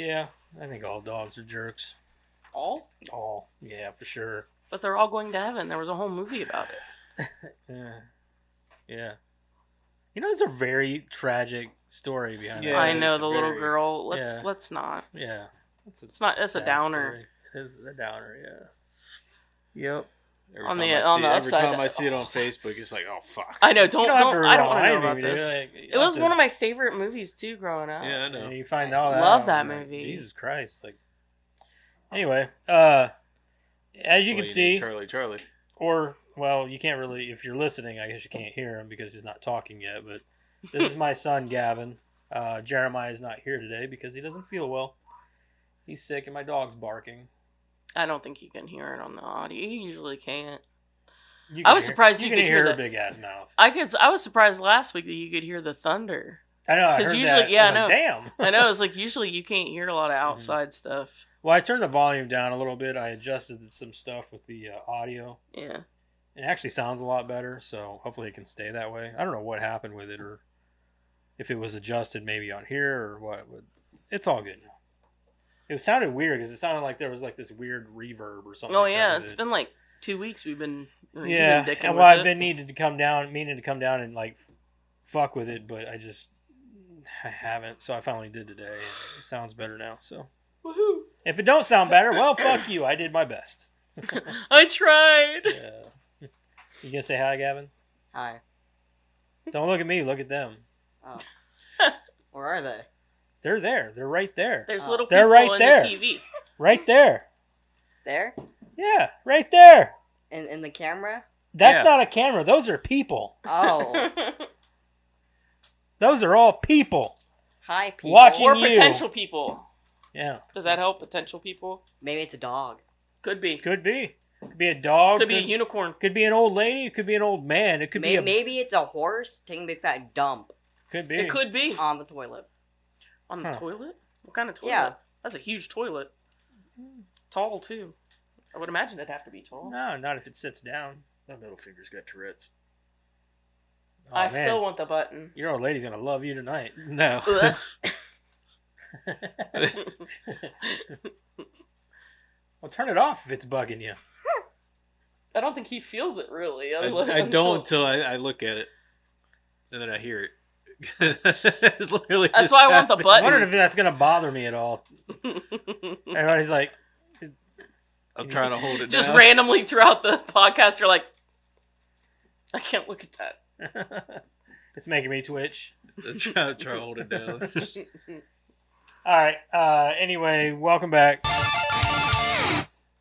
Yeah, I think all dogs are jerks. All? All. Yeah, for sure. But they're all going to heaven. There was a whole movie about it. Yeah. You know, there's a very tragic story behind it. I know, the little girl. Let's not. Yeah. That's a downer. Story. It's a downer, yeah. Yep. Every time I see it on Facebook, it's like, oh fuck. I know. I don't want to know about this. Like, it was one of my favorite movies too, growing up. Yeah, I know. And you find out that. Love that movie. Jesus Christ! Like, anyway, as you can see, Charlie. Or well, you can't really. If you're listening, I guess you can't hear him because he's not talking yet. But this is my son Gavin. Jeremiah is not here today because he doesn't feel well. He's sick, and my dog's barking. I don't think you can hear it on the audio. You usually can't. I was surprised you could hear her big ass mouth. I was surprised last week that you could hear the thunder. I know. Because usually, I know. Like, damn. I know. It's like usually you can't hear a lot of outside stuff. Well, I turned the volume down a little bit. I adjusted some stuff with the audio. Yeah. It actually sounds a lot better, so hopefully it can stay that way. I don't know what happened with it, or if it was adjusted maybe on here or what. But it's all good now. It sounded weird because it sounded like there was like this weird reverb or something. Oh yeah, it's been like 2 weeks we've been and I've been meaning to come down and like fuck with it, but I haven't. So I finally did today. It sounds better now. So woohoo! If it don't sound better, well, fuck you. I did my best. I tried. Yeah. You gonna say hi, Gavin? Hi. Don't look at me. Look at them. Oh. Where are they? They're there. They're right there. There's little They're people right in there. the TV. Right there. There? Yeah, right there. In the camera? That's not a camera. Those are people. Oh. Those are all people. Hi, people. Watching or you. Potential people. Yeah. Does that help? Potential people? Maybe it's a dog. Could be. Could be. Could be a dog. Could be a unicorn. Could be an old lady. It could be an old man. It could be maybe it's a horse taking a big fat dump. Could be. It could be. On the toilet. On the toilet? What kind of toilet? Yeah. That's a huge toilet. Tall, too. I would imagine it'd have to be tall. No, not if it sits down. That middle finger's got Tourette's. Oh, I man. still want the button. Your old lady's going to love you tonight. No. Well, turn it off if it's bugging you. I don't think he feels it, really. I don't until I look at it. And then I hear it. It's literally that's why I want the button. I wondered if that's going to bother me at all. Everybody's like... I'm trying to hold it down. Just randomly throughout the podcast, you're like, I can't look at that. It's making me twitch. I'm trying to hold it down. All right. Anyway, welcome back.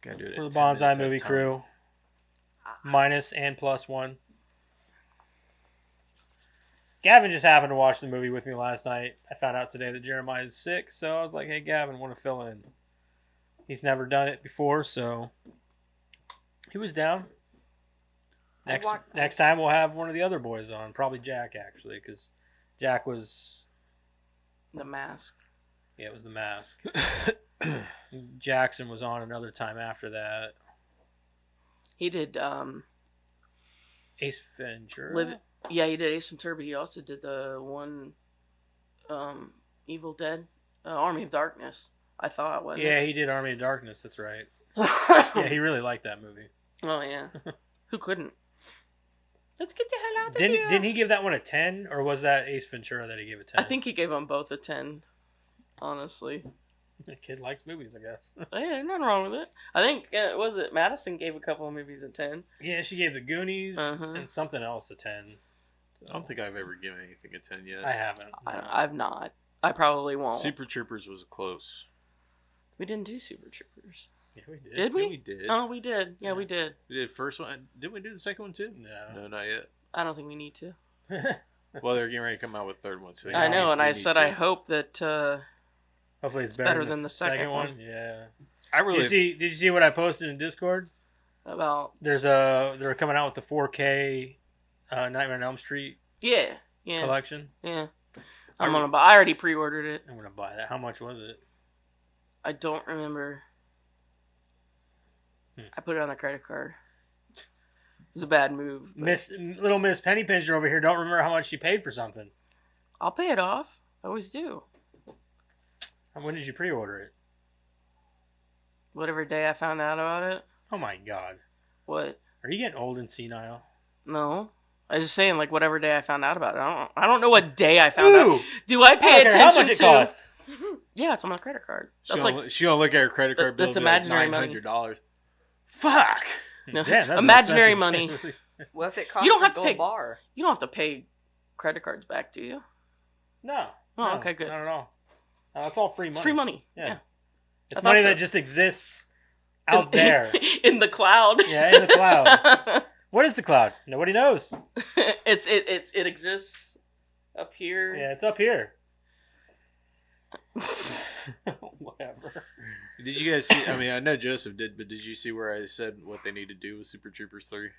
Gotta do it For the Bonsai Movie Crew. Minus and plus one. Gavin just happened to watch the movie with me last night. I found out today that Jeremiah is sick, so I was like, hey, Gavin, want to fill in? He's never done it before, so he was down. Next time we'll have one of the other boys on. Probably Jack, actually, because Jack was... The Mask. Yeah, it was The Mask. Jackson was on another time after that. He did... Ace Ventura? Yeah, he did Ace Ventura, but he also did the one Evil Dead, Army of Darkness. I thought, wasn't Yeah, it? he did Army of Darkness. That's right. Yeah, he really liked that movie. Oh yeah, who couldn't? Let's get the hell out of here. Didn't he give that one a 10, or was that Ace Ventura that he gave a 10? I think he gave them both a 10. Honestly, the kid likes movies, I guess. Yeah, nothing wrong with it. I think was it Madison gave a couple of movies a 10. Yeah, she gave The Goonies and something else a 10. So. I don't think I've ever given anything a 10 yet. I haven't. No. I've not. I probably won't. Super Troopers was close. We didn't do Super Troopers. Yeah, we did. Did we? Yeah, we did. Oh, we did. Yeah, we did. We did first one. Didn't we do the second one too? No. No, not yet. I don't think we need to. Well, they're getting ready to come out with a third one. So I know, and I said I hope that hopefully it's better than the second one. Yeah. I really Did you see what I posted in Discord? About they're coming out with the 4K Nightmare on Elm Street collection. Yeah. I'm gonna buy. I already pre-ordered it. I'm gonna buy that. How much was it? I don't remember. I put it on a credit card. It was a bad move. Little Miss Pennypincher over here don't remember how much she paid for something. I'll pay it off. I always do. When did you pre-order it? Whatever day I found out about it. Oh my god. What? Are you getting old and senile? No. I was just saying, like, whatever day I found out about it. I don't know what day I found out. Ooh! Do I I pay don't care attention how much it to? cost. Yeah, it's on my credit card. She That's don't, like she don't look at her credit card bill. that's and be like imaginary money. $900. Fuck. no, Damn, that's imaginary expensive. money. What if it costs You don't have a to gold pay- bar? You don't have to pay credit cards back, do you? No. Oh, no, okay, good. Not at all. No, it's all free money. It's free money. Yeah. Yeah. It's I money thought so. that just exists out there. in the cloud. Yeah, in the cloud. What is the cloud? Nobody knows. it exists up here. Yeah, it's up here. Whatever. Did you guys see? I mean, I know Joseph did, but did you see where I said what they need to do with Super Troopers 3?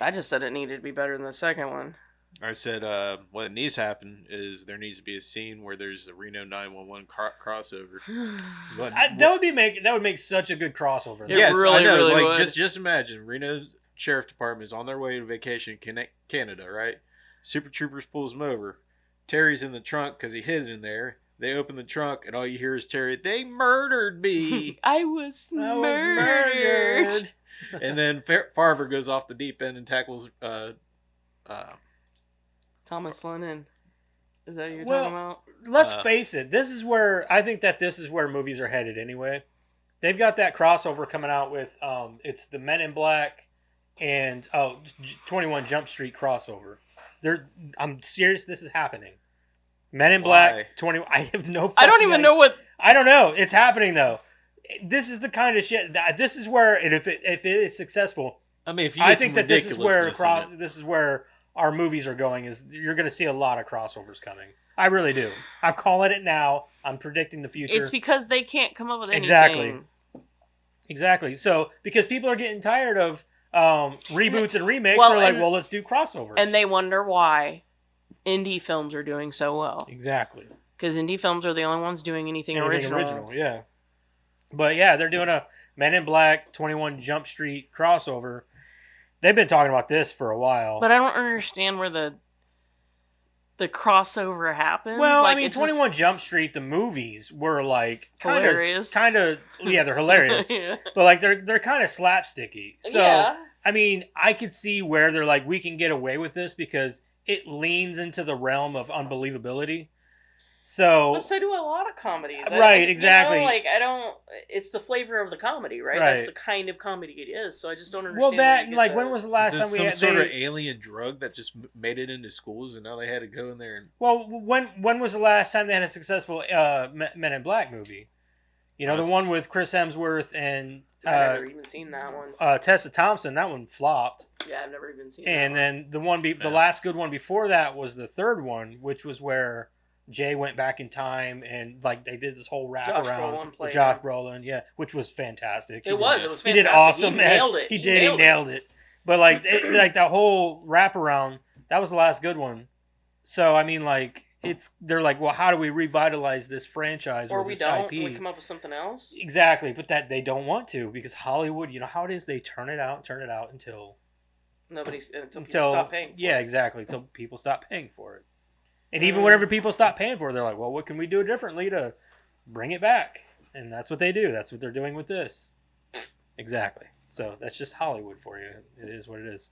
I just said it needed to be better than the second one. I said what needs to happen is there needs to be a scene where there's a Reno 911 crossover. But that would make such a good crossover. It yes, really, I know. really like would. just imagine Reno's sheriff department is on their way to vacation in Canada, right? Super Troopers pulls him over. Terry's in the trunk because he hid in there. They open the trunk and all you hear is Terry. They murdered me. I was I was murdered. murdered. And then Farver goes off the deep end and tackles. Thomas Lennon. Is that what you're Well, talking about? Let's face it. This is where I think that this is where movies are headed anyway. They've got that crossover coming out with it's the Men in Black and 21 Jump Street crossover. I'm serious. This is happening. Men in Why? Black 20. I have no. I don't fucking even idea. know what. I don't know. It's happening though. This is the kind of shit. This is where, and if it is successful, I mean, if you I get think some that this is where ridiculousness in it. this is where our movies are going. Is you're going to see a lot of crossovers coming. I really do. I'm calling it now. I'm predicting the future. It's because they can't come up with anything. Exactly. Exactly. So because people are getting tired of reboots and remakes, Well, they're like, and- well, let's do crossovers. And they wonder why indie films are doing so well. exactly Because indie films are the only ones doing anything original. Yeah. But yeah, they're doing a Men in Black 21 Jump Street crossover. They've been talking about this for a while. But I don't understand where the crossover happens. Well, like, I mean, it's 21 just Jump Street, the movies were like hilarious. kind of, yeah, they're hilarious, yeah. but like they're kind of slapsticky. So Yeah. I mean, I could see where they're like, we can get away with this because it leans into the realm of unbelievability. So But so do a lot of comedies. Right, exactly. You know, like, I don't. It's the flavor of the comedy, right? Right. That's the kind of comedy it is. So I just don't understand. well, where that you get like the- when was the last Is time it we some had sort of they- alien drug that just made it into schools and now they had to go in there and Well, when was the last time they had a successful Men in Black movie? You know, the one with Chris Hemsworth and I've never even seen that one. Tessa Thompson. That one flopped. Yeah, I've never even seen. And that then the last good one before that was the third one, which was where Jay went back in time and like they did this whole Josh wraparound Brolin with played Josh him. Brolin, yeah, which was fantastic. It was He did fantastic. awesome. He nailed it. He nailed it. But like like the whole wraparound, that was the last good one. So I mean, like they're like, well, how do we revitalize this franchise Or or we this don't. IP? We come up with something else. Exactly, but that they don't want to because Hollywood, you know how it is. They turn it out until Until people stop paying. For yeah, it. exactly, until people stop paying for it. And even whenever people stop paying for it, they're like, well, what can we do differently to bring it back? And that's what they do. That's what they're doing with this. Exactly. So that's just Hollywood for you. It is what it is.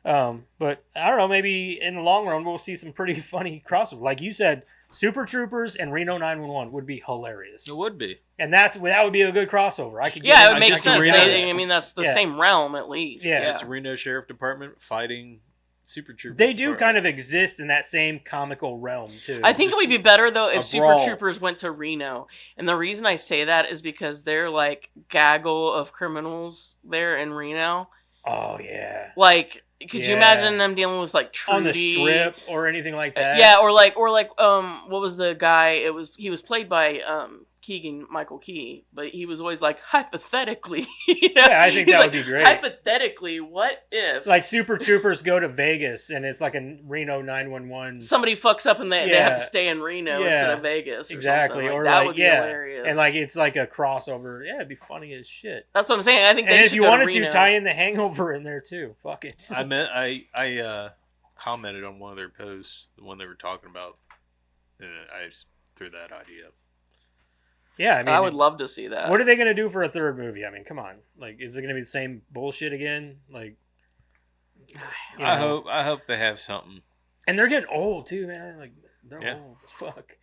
But I don't know. Maybe in the long run, we'll see some pretty funny crossover. Like you said, Super Troopers and Reno 911 would be hilarious. it would be. And that would be a good crossover. I could. Yeah, it I would make could sense. read Reno- that. I mean, that's the Yeah. same realm at least. Yeah. Just the Reno Sheriff Department fighting Super Troopers. They do Department. kind of exist in that same comical realm too. I think it would be better though if a Super brawl. Troopers went to Reno. And the reason I say that is because they're like gaggle of criminals there in Reno. Oh yeah. Like, could you Yeah. imagine them dealing with like Trudy On the strip or anything like that. Yeah, or like what was the guy? He was played by Keegan Michael Key, but he was always like hypothetically. You know? Yeah, I think He's that like, would be great. Hypothetically, what if Like Super Troopers go to Vegas and it's like a Reno 911. somebody fucks up and they have to Yeah. stay in Reno Yeah. instead of Vegas? Or Exactly, something. or that like, would be yeah. hilarious. And like it's like a crossover. Yeah, it'd be funny as shit. That's what I'm saying. I think they And should if you go wanted to Reno. to tie in the Hangover in there too, fuck it. I commented on one of their posts, the one they were talking about, and I just threw that idea up. Yeah, I mean, I would love to see that. what are they gonna do for a third movie? I mean, come on, like, is it gonna be the same bullshit again? Like, you know. I hope they have something. And they're getting old too, man. Like, they're Yeah. old as fuck.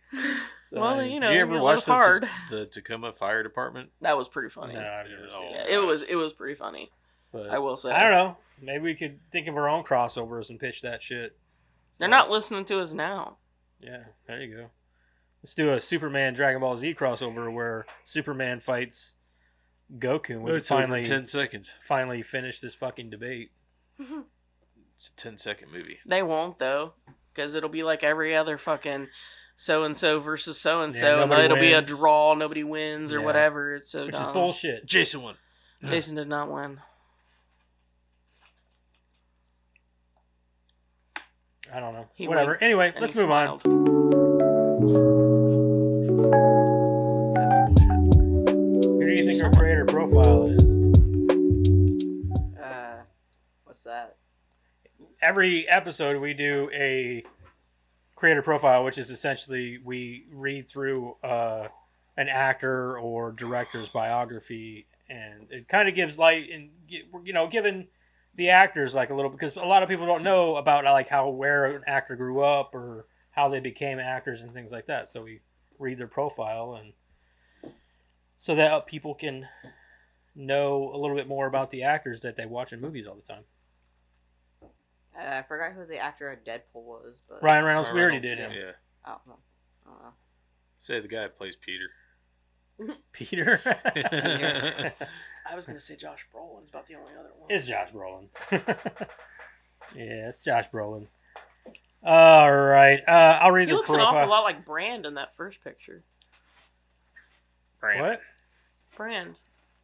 So, Well, I mean, you know, Did you ever you watch live hard. the Tacoma Fire Department? That was pretty funny. no, I've never seen Yeah, it. it was pretty funny. But I will say. I don't know. Maybe we could think of our own crossovers and pitch that shit. They're not listening to us now. Yeah, there you go. Let's do a Superman Dragon Ball Z crossover where Superman fights Goku. We It's can over 10 seconds. finally finish this fucking debate. It's a 10-second movie. They won't though, because it'll be like every other fucking so and so versus so and Yeah, so, and nobody it'll be a wins. draw. Nobody wins or Yeah. whatever. It's so Which dumb. is bullshit. Jason won. Jason did not win. I don't know. He Whatever. winked, Anyway, and let's he move on. smiled. That's bullshit. Who do you think our creator profile is? What's that? Every episode we do a creator profile, which is essentially we read through an actor or director's biography, and it kind of gives light and giving the actors like a little, because a lot of people don't know about like where an actor grew up or how they became actors and things like that. So we read their profile, and so that people can know a little bit more about the actors that they watch in movies all the time. I forgot who the actor of Deadpool was, but Ryan Reynolds, we already Reynolds, did him. Yeah. Oh, no. I don't know. Say the guy that plays Peter. Peter. I was gonna say Josh Brolin is about the only other one. It's Josh Brolin. Yeah, it's Josh Brolin. All right. I'll read He the looks an profile. awful lot like Brand in that first picture. What? Brand,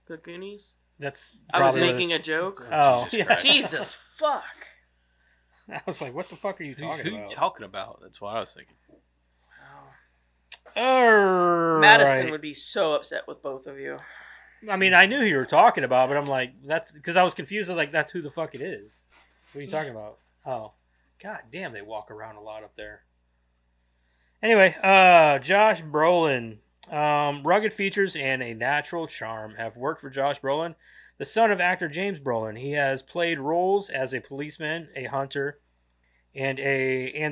the Goonies. That's I was probably making a joke. Oh, Jesus yeah. Christ. Jesus fuck. I was like, what the fuck are you talking Who you about? talking about? That's what I was thinking. All right. Madison would be so upset with both of you. I mean, I knew who you were talking about, but I'm like, that's because I was confused. I was like, that's who the fuck it is. What are you talking about? Oh, god damn, they walk around a lot up there. Anyway, Josh Brolin. Rugged features and a natural charm have worked for Josh Brolin, the son of actor James Brolin. He has played roles as a policeman, a hunter, and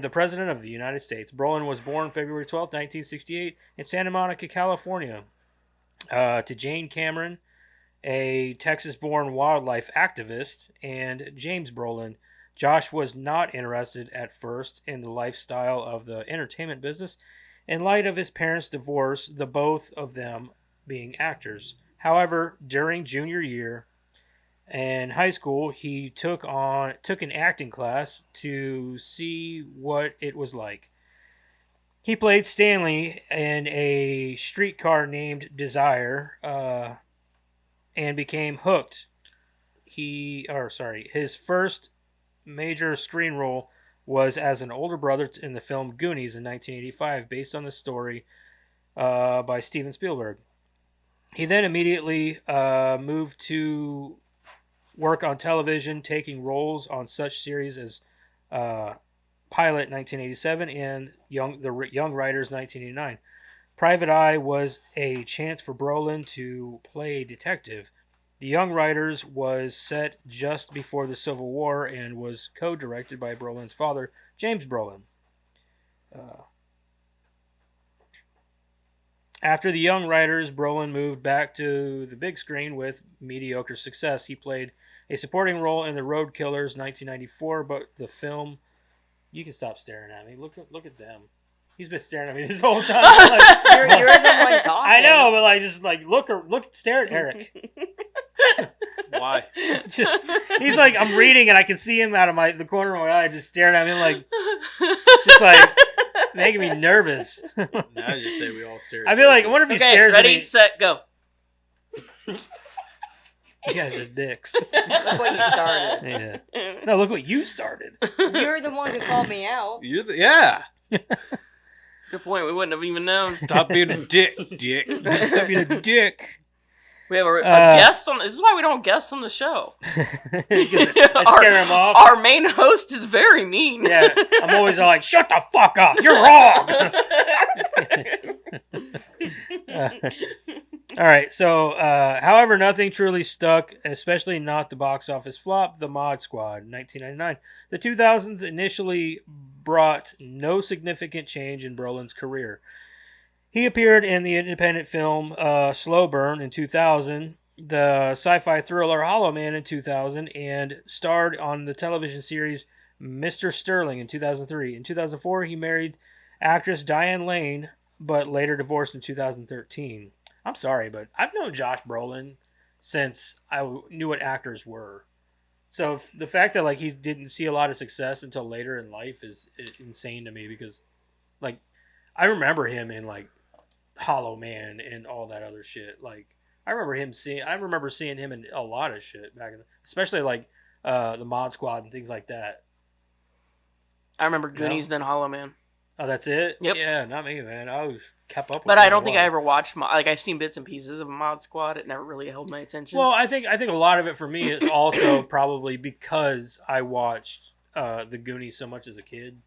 the president of the United States. Brolin was born February 12, 1968, in Santa Monica, California, to Jane Cameron, a Texas-born wildlife activist, and James Brolin. Josh was not interested at first in the lifestyle of the entertainment business in light of his parents' divorce, the both of them being actors. However, during junior year in high school, he took an acting class to see what it was like. He played Stanley in a streetcar named Desire, and became hooked. His first major screen role was as an older brother in the film Goonies in 1985, based on the story by Steven Spielberg. He then immediately moved to work on television, taking roles on such series as Pilot 1987 and The Young Riders 1989. Private Eye was a chance for Brolin to play detective. The Young Riders was set just before the Civil War and was co-directed by Brolin's father, James Brolin. After The Young Riders, Brolin moved back to the big screen with mediocre success. He played a supporting role in The Road Killers 1994, but the film... You can stop staring at me. Look at them. He's been staring at me this whole time. Like, You're the one talking. I know, but like, just like stare at Eric. Why? He's like, I'm reading and I can see him out of the corner of my eye, just staring at me, like, just like making me nervous. Now I just say we all stare. I feel like, I wonder if he Okay, stares ready, at me. set, go. You guys are dicks. Look what you started. Yeah. No, look what you started. You're the one who called me out. Yeah. Good point. We wouldn't have even known. Stop being a dick. Stop being a dick. We have a guest on. This is why we don't guest on the show. Because I scare him off. Our main host is very mean. Yeah, I'm always like, shut the fuck up. You're wrong. All right. So, however, nothing truly stuck, especially not the box office flop, The Mod Squad, 1999. The 2000s initially brought no significant change in Brolin's career. He appeared in the independent film Slow Burn in 2000, the sci-fi thriller Hollow Man in 2000, and starred on the television series Mr. Sterling in 2003. In 2004, he married actress Diane Lane, but later divorced in 2013. I'm sorry, but I've known Josh Brolin since I knew what actors were. So the fact that like he didn't see a lot of success until later in life is insane to me because, like, I remember him in like Hollow Man and all that other shit. Like I remember seeing him in a lot of shit back in, especially like the Mod Squad and things like that. I remember Goonies, then Hollow Man. Oh, that's it. Yep. Yeah, not me, man. I always kept up with. But I don't think I ever watched. Like I've seen bits and pieces of Mod Squad. It never really held my attention. Well, I think a lot of it for me is also probably because I watched the Goonies so much as a kid.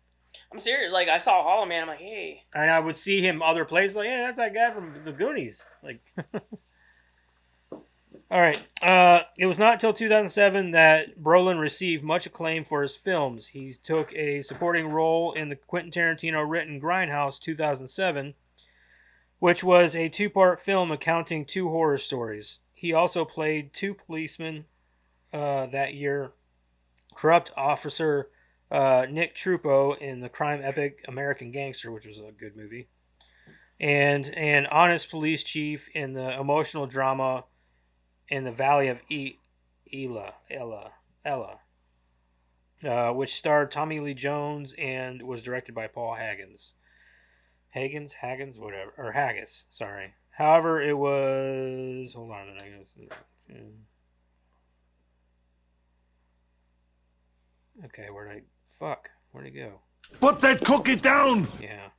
I'm serious. Like I saw Hollow Man. I'm like, hey. And I would see him other places. Like, yeah, that's that guy from the Goonies. Like, all right. It was not until 2007 that Brolin received much acclaim for his films. He took a supporting role in the Quentin Tarantino written Grindhouse 2007, which was a 2-part film accounting 2 horror stories. He also played 2 policemen that year. Corrupt officer Nick Trupo in the crime epic American Gangster, which was a good movie, and an honest police chief in the emotional drama in the Valley of Ella, which starred Tommy Lee Jones and was directed by Paul Haggis, whatever, or Haggis, sorry. However, it was, hold on a minute. Okay, where'd he go? Put that cookie down! Yeah.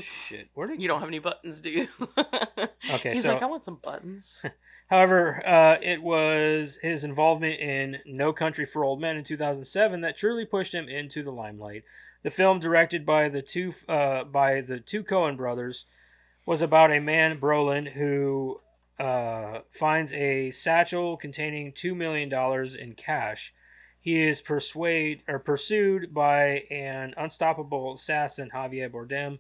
Shit. You don't have any buttons, do you? Okay, He's like, I want some buttons. However, it was his involvement in No Country for Old Men in 2007 that truly pushed him into the limelight. The film, directed by the two Coen brothers, was about a man, Brolin, who finds a satchel containing $2 million in cash. He is pursued by an unstoppable assassin, Javier Bardem,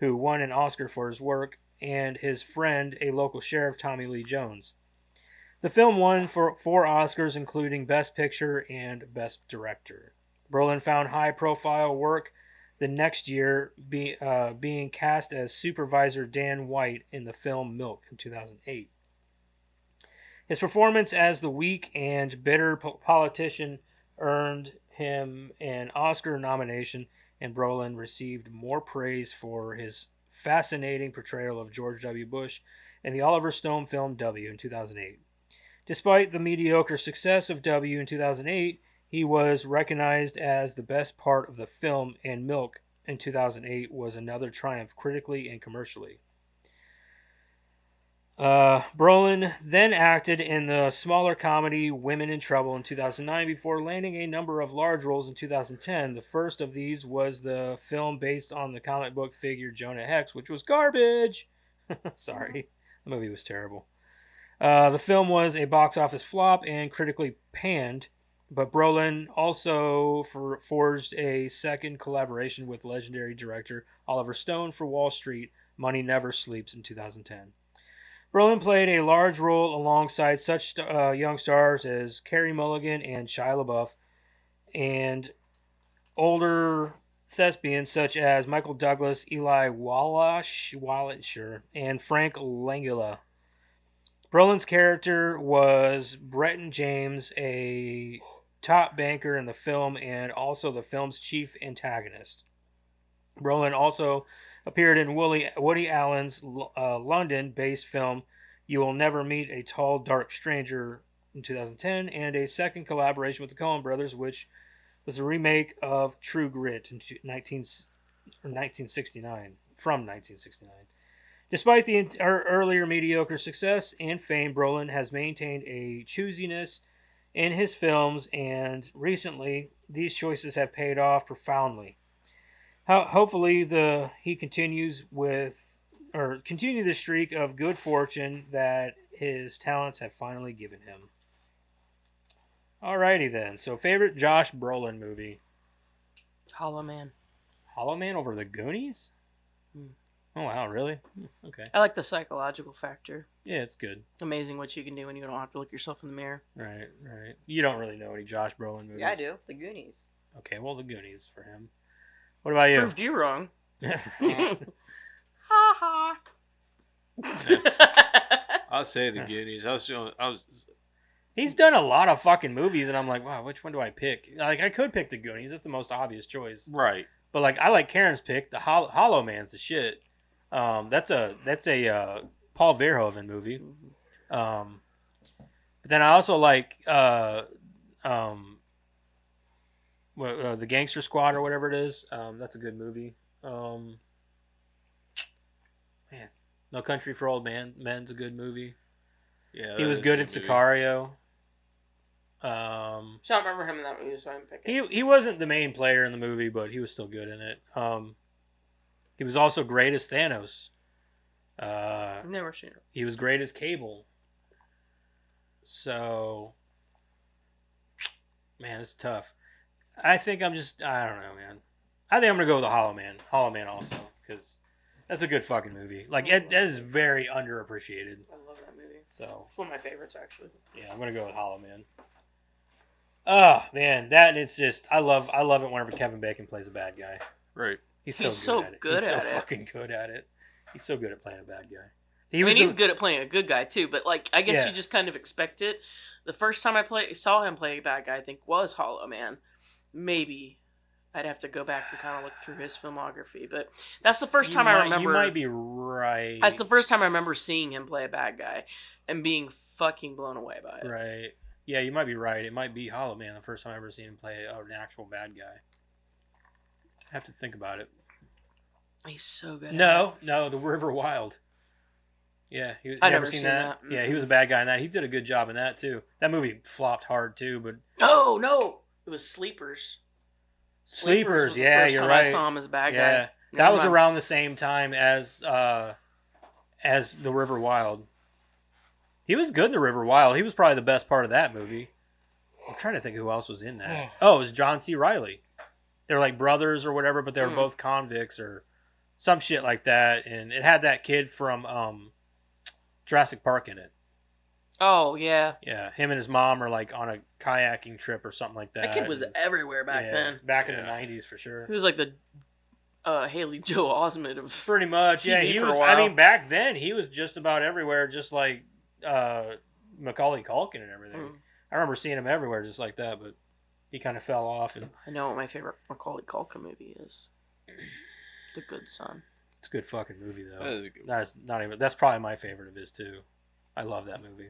who won an Oscar for his work, and his friend, a local sheriff, Tommy Lee Jones. The film won for 4 Oscars, including Best Picture and Best Director. Brolin found high-profile work the next year, being cast as Supervisor Dan White in the film Milk in 2008. His performance as the weak and bitter politician earned him an Oscar nomination, and Brolin received more praise for his fascinating portrayal of George W. Bush in the Oliver Stone film W in 2008. Despite the mediocre success of W in 2008, he was recognized as the best part of the film, and Milk in 2008 was another triumph critically and commercially. Brolin then acted in the smaller comedy Women in Trouble in 2009 before landing a number of large roles in 2010. The first of these was the film based on the comic book figure Jonah Hex, which was garbage. Sorry, the movie was terrible. The film was a box office flop and critically panned, but Brolin also forged a second collaboration with legendary director Oliver Stone for Wall Street, Money Never Sleeps in 2010. Brolin played a large role alongside such young stars as Carey Mulligan and Shia LaBeouf, and older thespians such as Michael Douglas, Eli Wallach, and Frank Langella. Brolin's character was Bretton James, a top banker in the film and also the film's chief antagonist. Brolin also appeared in Woody Allen's London-based film You Will Never Meet a Tall, Dark Stranger in 2010, and a second collaboration with the Coen brothers, which was a remake of True Grit in 1969. Despite the earlier mediocre success and fame, Brolin has maintained a choosiness in his films, and recently these choices have paid off profoundly. Hopefully, he continues continue the streak of good fortune that his talents have finally given him. Alrighty then. So, favorite Josh Brolin movie? Hollow Man. Hollow Man over the Goonies? Oh wow, really? Okay. I like the psychological factor. Yeah, it's good. Amazing what you can do when you don't have to look yourself in the mirror. Right. You don't really know any Josh Brolin movies. Yeah, I do. The Goonies. Okay, well, the Goonies for him. What about you? Proved you wrong. Yeah. Ha ha. I'll say the Goonies. He's done a lot of fucking movies, and I'm like, wow, which one do I pick? Like, I could pick the Goonies. That's the most obvious choice. Right. But like, I like Karen's pick. The Hollow Man's the shit. That's a Paul Verhoeven movie. But then I also like the Gangster Squad or whatever it is. That's a good movie. Man, No Country for Old Men's a good movie. Yeah, He was good at Sicario. I don't remember him in that movie, so I didn't pick it. He wasn't the main player in the movie, but he was still good in it. He was also great as Thanos. I've never seen it. He was great as Cable. So, man, it's tough. I think I don't know, man. I think I'm gonna go with the Hollow Man. Hollow Man also, because that's a good fucking movie. Like that is very underappreciated. I love that movie. So It's one of my favorites, actually. yeah, I'm gonna go with Hollow Man. Oh man, it's just I love it whenever Kevin Bacon plays a bad guy. Right. He's so so good He's at so it. fucking good at it. He's so good at playing a bad guy. He's good at playing a good guy too, but like I guess Yeah. you just kind of expect it. The first time I saw him play a bad guy, I think was Hollow Man. Maybe I'd have to go back and kind of look through his filmography, but that's the first time I remember. You might be right. That's the first time I remember seeing him play a bad guy and being fucking blown away by it. Right. Yeah, you might be right. It might be Hollow Man the first time I ever seen him play an actual bad guy. I have to think about it. He's so good. No, The River Wild. Yeah, you I've never never seen seen that? that. Yeah, he was a bad guy in that. He did a good job in that too. That movie flopped hard too, but Oh no, it was Sleepers. Sleepers, was the yeah, first you're time right. I saw him as a bad yeah, guy. that was Never mind. around the same time as The River Wild. He was good in The River Wild. He was probably the best part of that movie. I'm trying to think who else was in that. Oh, it was John C. Reilly. They were like brothers or whatever, but they were both convicts or some shit like that. And it had that kid from Jurassic Park in it. Oh yeah, Yeah, him and his mom are like on a kayaking trip or something like that. that kid was And, everywhere back yeah, then. Back in the 90s for sure. He was like the Haley Joel Osment of Pretty much, yeah. TV He for a was. while. I mean, back then he was just about everywhere, just like Macaulay Culkin and everything. Mm. I remember seeing him everywhere, just like that. But he kind of fell off, and I know what my favorite Macaulay Culkin movie is. The Good Son. it's a good fucking movie though. That is a good That's not even. That's probably my favorite of his too. I love that movie.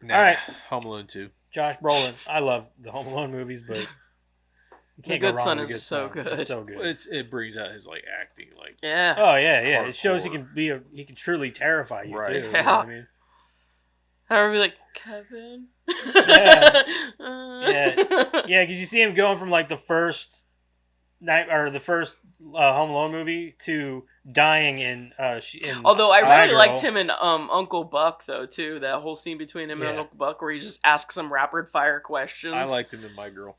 Nah, All right. Home Alone 2. Josh Brolin. I love the Home Alone movies, but you can't go Good wrong Son with The is Good so Son. good. It's so good. Well, it brings out his like acting, like Yeah. Oh yeah. It shows he Hardcore. he can truly terrify you Right. too. You know Yeah. what I mean? I would be like, Kevin. Yeah. Yeah, because you see him going from like the first Home Alone movie to dying in Although I really Girl. liked him in Uncle Buck though too. That whole scene between him and Yeah. Uncle Buck where he just asks some rapid fire questions. I liked him in My Girl.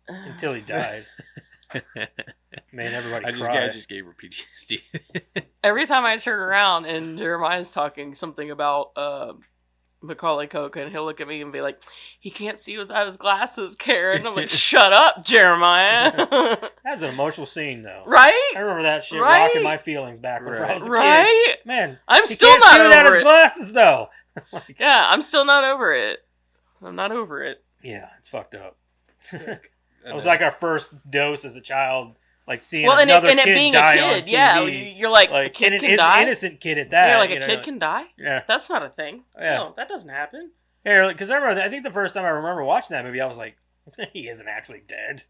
until he died. Made everybody I cry. just gave her PTSD. Every time I turn around and Jeremiah's talking something about Macaulay Culkin, he'll look at me and be like, "He can't see without his glasses, Karen." I'm like, "Shut up, Jeremiah." That's an emotional scene though. Right? I remember that shit Right? rocking my feelings back when I was a kid. Right? Man, I'm he still can't not see without over his it. glasses though. Like, Yeah, I'm still not over it. I'm not over it. yeah, it's fucked up. It And was then- like our first dose as a child, like seeing Well, and another it kid being die a on kid, TV. yeah, you're like, a kid and can an die. innocent kid at that. Yeah, like you a know? kid can die. Yeah. That's not a thing. Yeah. No, that doesn't happen. Yeah, because I remember, I think the first time I remember watching that movie, I was like, he isn't actually dead.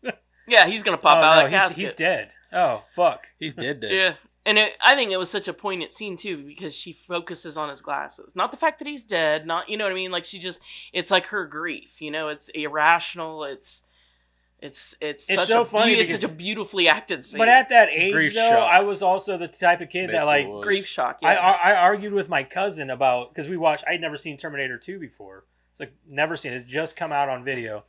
Yeah, he's gonna pop Oh, out no, of that casket. he's dead. Oh, fuck. he's dead. Yeah, And I think it was such a poignant scene too, because she focuses on his glasses, not the fact that he's dead, not, you know what I mean? Like it's like her grief, you know, it's irrational. It's such so a funny it's because- such a beautifully acted scene. But at that age, Grief though, shock. I was also the type of kid that Basically like was. grief shock. Yes. I argued with my cousin about because I'd never seen Terminator 2 before. It's like never seen it. It's just come out on video,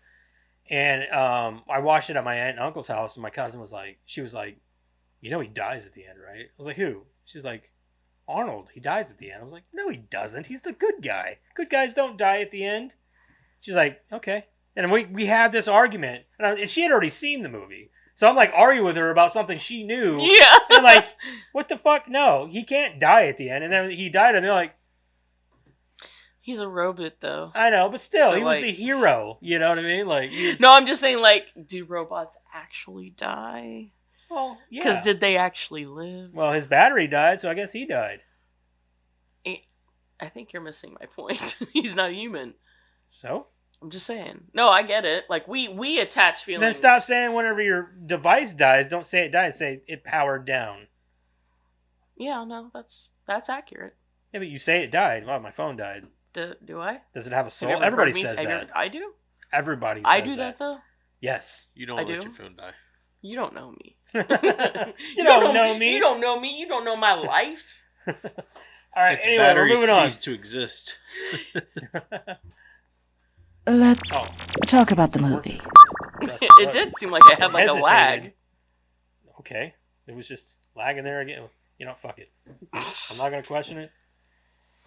and I watched it at my aunt and uncle's house, and my cousin was like, he dies at the end, right? I was like, who? She's like, Arnold. He dies at the end. I was like, no, he doesn't. He's the good guy. Good guys don't die at the end. She's like, okay. And we had this argument, and she had already seen the movie. So I'm like arguing with her about something she knew. Yeah. And I'm like, what the fuck? No, he can't die at the end. And then he died, and they're like, He's a robot, though. I know, but still, So, he was like- the hero. You know what I mean? Like, No, I'm just saying, like, do robots actually die? well, yeah. Because did they actually live? Well, his battery died, so I guess he died. I think you're missing my point. He's not human. So I'm just saying. No, I get it. Like, we attach feelings. then stop saying whenever your device dies. Don't say it died. Say it powered down. Yeah, no, that's accurate. Yeah, but you say it died. Well, my phone died. Do I? Does it have a Have soul? you ever Everybody heard me says say- that. I do. Everybody says I do that though. Yes. You don't I let do. your phone die. You don't know me. You don't know me. You don't know me. You don't know my life. All right. Its Anyway, we're batteries moving on. cease to exist. Let's talk about the movie. It did seem like it had like a Hesitated. lag. Okay. It was just lagging there again. You know, fuck it. I'm not gonna question it.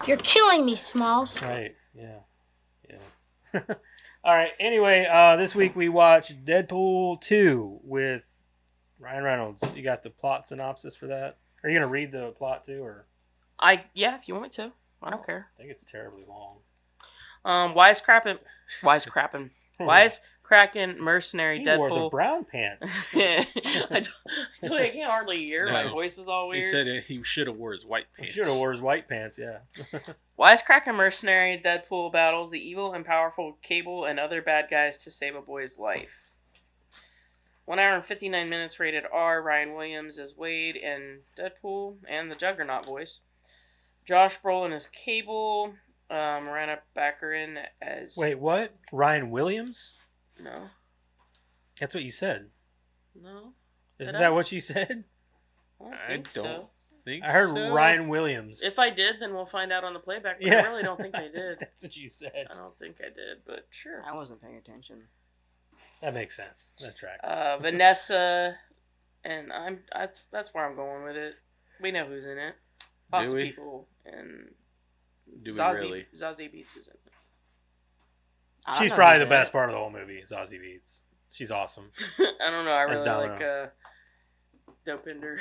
You're killing me, Smalls. Right. Yeah. Yeah. All right. Anyway, this week we watched Deadpool 2 with Ryan Reynolds. You got the plot synopsis for that? Are you gonna read the plot too, or Yeah, if you want me to. I don't care. I think it's terribly long. Wisecrapping mercenary He wore the Deadpool. brown pants. I told you I can't hardly hear. My No. voice is all He weird. said he should have wore his white He pants. should have wore his white pants. Yeah. Wisecracking mercenary Deadpool battles the evil and powerful Cable and other bad guys to save a boy's life. 1 hour and 59 minutes rated R. Ryan Williams as Wade and Deadpool and the Juggernaut voice. Josh Brolin as Cable. Miranda Baccarin as... Wait, what? Ryan Williams? No. That's what you said. No. Isn't Did that I? what you said? I don't I think don't so. think I heard so. Ryan Williams. If I did, then we'll find out on the playback. But Yeah. I really don't think I did. That's what you said. I don't think I did, but sure. I wasn't paying attention. That makes sense. That tracks. Vanessa, and that's where I'm going with it. We know who's in it. Lots Do of we? people, and Do we Zazie really? Zazie Beetz is in it. I She's don't know probably who's the in best it. part of the whole movie. Zazie Beetz. She's awesome. I don't know. I As really Domino. like Dopinder.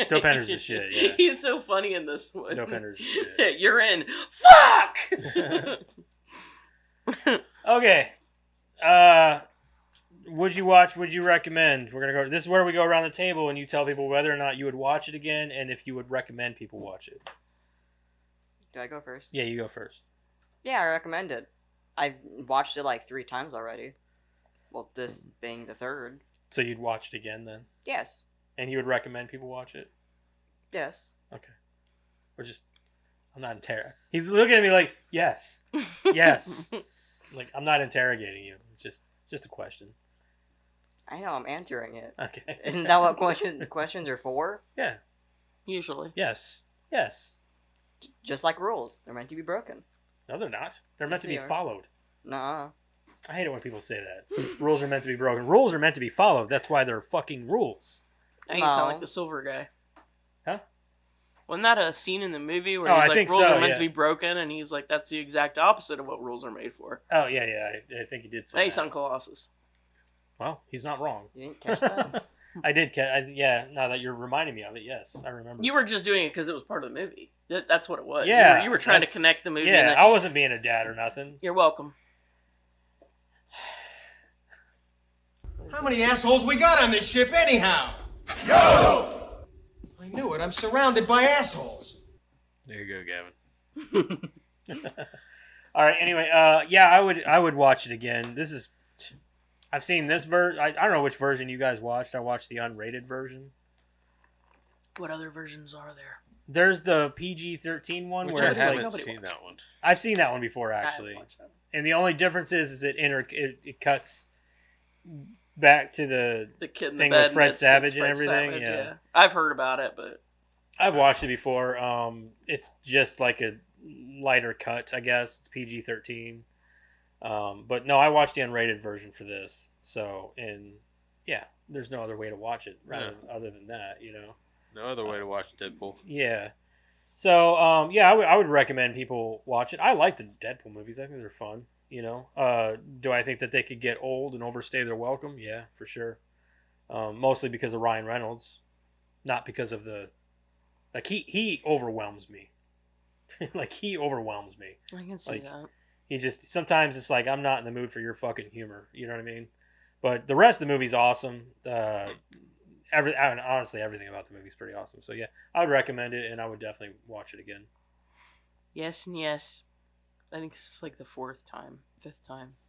Dopender's the shit, yeah. He's so funny in this one. Dopender's the shit. You're in. Fuck. Okay. Would you watch? Would you recommend? We're gonna go. This is where we go around the table and you tell people whether or not you would watch it again and if you would recommend people watch it. Do I go first? Yeah, you go first. Yeah, I recommend it. I've watched it like 3 times already. Well, this being the third. So you'd watch it again then, Yes. and you would recommend people watch it. Yes. Okay. We're just. I'm not He's looking at me like yes, yes. Like I'm not interrogating you. It's just a question. I know, I'm answering it. Okay. Isn't that what questions are for? Yeah. Usually. Yes. Yes. Just like rules. They're meant to be broken. No, they're not. They're meant Yes, to be they are. followed. Nuh-uh. I hate it when people say that. Rules are meant to be broken. Rules are meant to be followed. That's why they're fucking rules. Now you sound No. like the silver guy. Huh? Wasn't that a scene in the movie where Oh, he's I like, think rules so, are meant yeah. to be broken, and he's like, that's the exact opposite of what rules are made for. Oh yeah, I think he did say Now you that. sound Colossus. Well, he's not wrong. You didn't catch that? I did. Yeah. Now that you're reminding me of it, yes, I remember. You were just doing it because it was part of the movie. That's what it was. Yeah, You were trying to that's- connect the movie. Yeah, and then- I wasn't being a dad or nothing. You're welcome. How many assholes we got on this ship anyhow? Yo! I knew it. I'm surrounded by assholes. There you go, Gavin. All right. Anyway, yeah, I would watch it again. This is. I've seen this version. I don't know which version you guys watched. I watched the unrated version. What other versions are there? There's the PG-13 one Which where I it's haven't like seen that one. I've seen that one before I haven't actually, watched that. and the only difference is it cuts back to the The kid in thing the with bed. Fred and it's Savage and Fred everything, Savage, yeah. I've heard about it, but I've watched it before. It's just like a lighter cut, I guess. It's PG-13. But no, I watched the unrated version for this. So, and yeah, there's no other way to watch it other than that, you know. No other way to watch Deadpool. Yeah. So, yeah, I would recommend people watch it. I like the Deadpool movies. I think they're fun, you know. Do I think that they could get old and overstay their welcome? Yeah, for sure. Mostly because of Ryan Reynolds, not because of the like he overwhelms me. Like he overwhelms me. I can see Like, that. He just sometimes it's like I'm not in the mood for your fucking humor. You know what I mean? But the rest of the movie's awesome. Honestly, everything about the movie's pretty awesome. So yeah, I would recommend it, and I would definitely watch it again. Yes and yes. I think this is like the fifth time.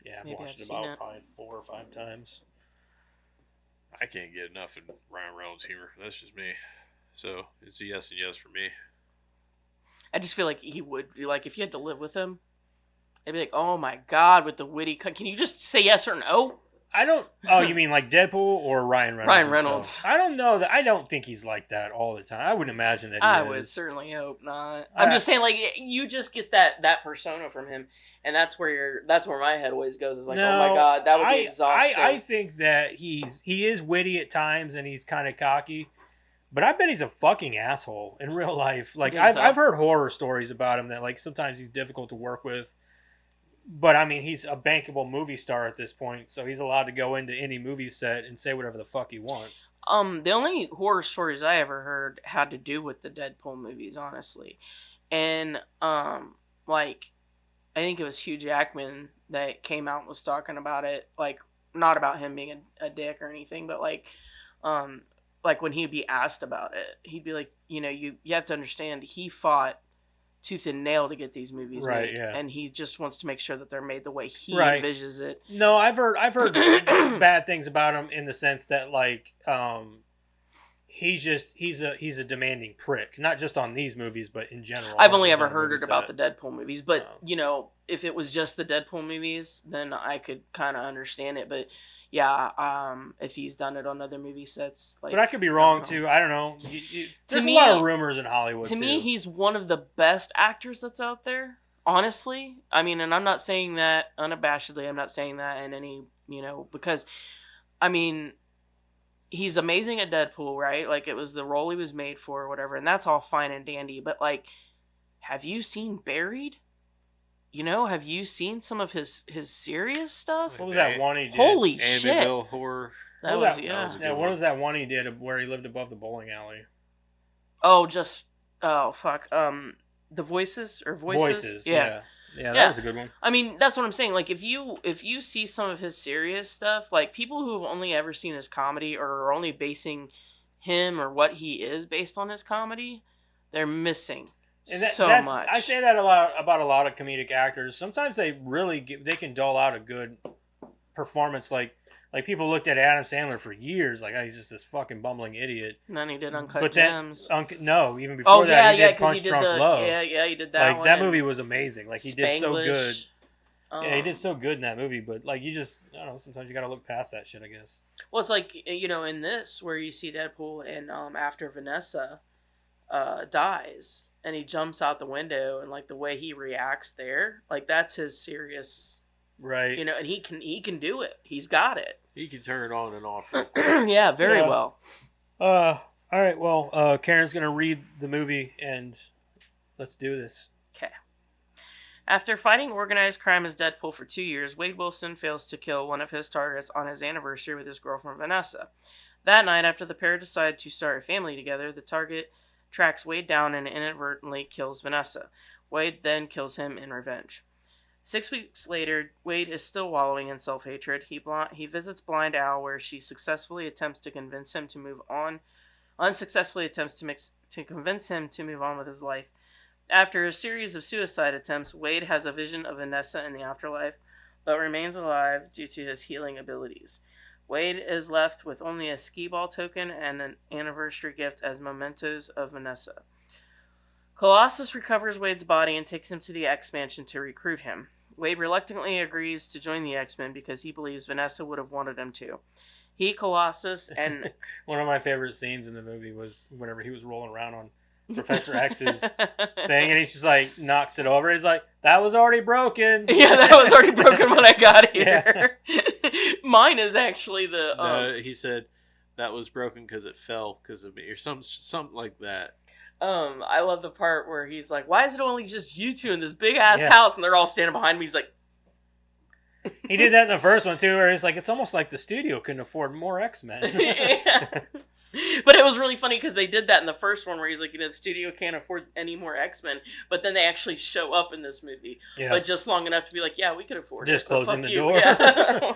Yeah, I've Maybe watched I've it seen about it. probably 4 or 5 times. I can't get enough of Ryan Reynolds' humor. That's just me. So it's a yes and yes for me. I just feel like he would be like, if you had to live with him, I'd be like, oh my god, with the witty cut. Can you just say yes or no? I don't. Oh, you mean like Deadpool or Ryan Reynolds? Ryan himself? Reynolds. I don't know that. I don't think he's like that all the time. I wouldn't imagine that. I would certainly hope not. I'm just saying, like, you just get that persona from him, and that's where my head always goes. Is like, oh my god, that would be exhausting. I think that he is witty at times and he's kind of cocky, but I bet he's a fucking asshole in real life. Like I've heard horror stories about him that like sometimes he's difficult to work with. But I mean, he's a bankable movie star at this point, so he's allowed to go into any movie set and say whatever the fuck he wants. The only horror stories I ever heard had to do with the Deadpool movies, honestly, and like I think it was Hugh Jackman that came out and was talking about it, like not about him being a dick or anything, but like when he'd be asked about it, he'd be like, you know, you have to understand, he fought tooth and nail to get these movies right, made, yeah. And he just wants to make sure that they're made the way he right. envisions it. No, I've heard bad things about him in the sense that like he's a demanding prick, not just on these movies but in general. I've only ever heard it about the Deadpool movies, but you know, if it was just the Deadpool movies, then I could kind of understand it. But yeah, if he's done it on other movie sets, like, but I could be wrong too. I don't know. There's me, a lot of rumors in Hollywood. To me, he's one of the best actors that's out there. Honestly, I mean, and I'm not saying that unabashedly. I'm not saying that in any, you know, because, I mean, he's amazing at Deadpool, right? Like, it was the role he was made for or whatever, and that's all fine and dandy. But, like, have you seen Buried? You know, have you seen some of his serious stuff? What was that one he did? Holy shit! Amityville Horror. That was yeah. What was that one he did where he lived above the bowling alley? Oh, fuck. The Voices or Voices? Yeah, that was a good one. I mean, that's what I'm saying. Like, if you see some of his serious stuff, like people who have only ever seen his comedy or are only basing him or what he is based on his comedy, they're missing so much. I say that a lot about a lot of comedic actors. Sometimes they really they can dole out a good performance. Like people looked at Adam Sandler for years, like, oh, he's just this fucking bumbling idiot. And then he did Uncut Gems. No, even before that, he did Punch Drunk Love. Yeah, he did that. Like, one, that movie was amazing. Like, he did so good. Yeah, he did so good in that movie. But like, you just, I don't know. Sometimes you gotta look past that shit, I guess. Well, it's like, you know, in this where you see Deadpool and after Vanessa dies and he jumps out the window and like the way he reacts there, like that's his serious. Right. You know, and he can do it. He's got it. He can turn it on and off. Yeah, very well. All right. Well, Karen's gonna read the movie, and let's do this. Okay. After fighting organized crime as Deadpool for 2 years, Wade Wilson fails to kill one of his targets on his anniversary with his girlfriend Vanessa. That night, after the pair decide to start a family together, the target tracks Wade down and inadvertently kills Vanessa. Wade then kills him in revenge. 6 weeks later, Wade is still wallowing in self-hatred. He visits Blind Al, where she successfully attempts to convince him to move on. Unsuccessfully attempts to convince him to move on with his life. After a series of suicide attempts, Wade has a vision of Vanessa in the afterlife, but remains alive due to his healing abilities. Wade is left with only a skee ball token and an anniversary gift as mementos of Vanessa. Colossus recovers Wade's body and takes him to the X-Mansion to recruit him. Wade reluctantly agrees to join the X-Men because he believes Vanessa would have wanted him to. He, Colossus, and... One of my favorite scenes in the movie was whenever he was rolling around on Professor X's thing, and he's just like, knocks it over. He's like, that was already broken. Yeah, that was already broken when I got here. Yeah. Mine is actually the... No, he said, that was broken because it fell because of me, or something like that. I love the part where he's like, why is it only just you two in this big-ass house? And they're all standing behind me. He's like... He did that in the first one, too, where he's like, it's almost like the studio couldn't afford more X-Men. Yeah. But it was really funny because they did that in the first one where he's like, the studio can't afford any more X-Men. But then they actually show up in this movie. Yeah. But just long enough to be like, yeah, we could afford just it. Just closing the door. Yeah.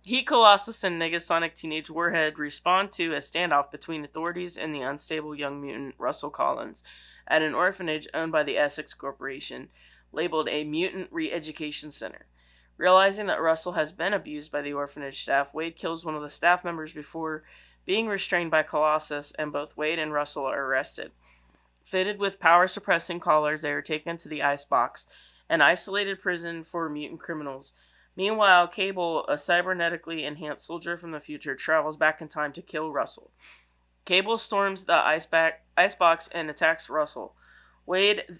He, Colossus, and Negasonic Teenage Warhead respond to a standoff between authorities and the unstable young mutant Russell Collins at an orphanage owned by the Essex Corporation, labeled a Mutant Re-Education Center. Realizing that Russell has been abused by the orphanage staff, Wade kills one of the staff members before being restrained by Colossus, and both Wade and Russell are arrested. Fitted with power-suppressing collars, they are taken to the Icebox, an isolated prison for mutant criminals. Meanwhile, Cable, a cybernetically enhanced soldier from the future, travels back in time to kill Russell. Cable storms the Icebox and attacks Russell. Wade,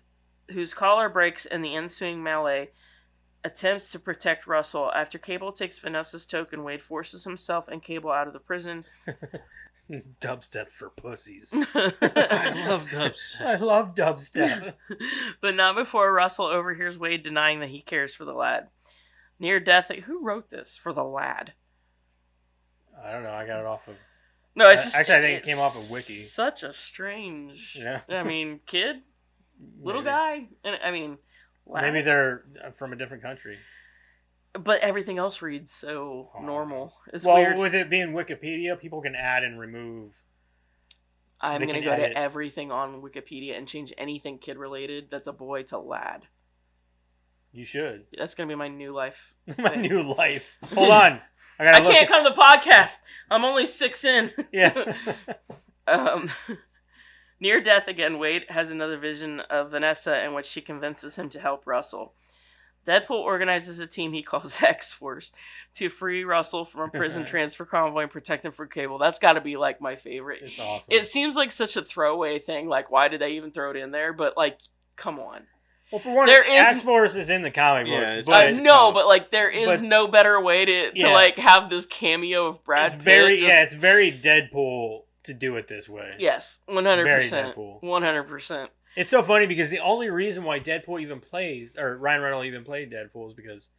whose collar breaks in the ensuing melee, attempts to protect Russell. After Cable takes Vanessa's token, Wade forces himself and Cable out of the prison. Dubstep for pussies. I love dubstep. I love dubstep. But not before Russell overhears Wade denying that he cares for the lad. Near death... Who wrote this for the lad? I don't know. I got it off of... No, it's just... Actually, I think it came off of Wiki. Such a strange... Yeah. I mean, kid? Little guy? And I mean... Lad? Maybe they're from a different country. But everything else reads so normal. It's well, weird. With it being Wikipedia, people can add and remove. I'm going to go to everything on Wikipedia and change anything kid-related that's a boy to lad. You should. That's going to be my new life. My new life. Hold on. I can't come to the podcast. I'm only 6 in. Yeah. Near death again, Wade has another vision of Vanessa in which she convinces him to help Russell. Deadpool organizes a team he calls X-Force to free Russell from a prison transfer convoy and protect him from Cable. That's got to be, like, my favorite. It's awesome. It seems like such a throwaway thing. Like, why did they even throw it in there? But, like, come on. Well, for one, X-Force is in the comic books. I know, but, like, there is no better way to like, have this cameo of Brad Pitt. It's very Deadpool to do it this way. Yes, 100%. Very Deadpool. 100%. It's so funny because the only reason why Deadpool even plays, or Ryan Reynolds even played Deadpool, is because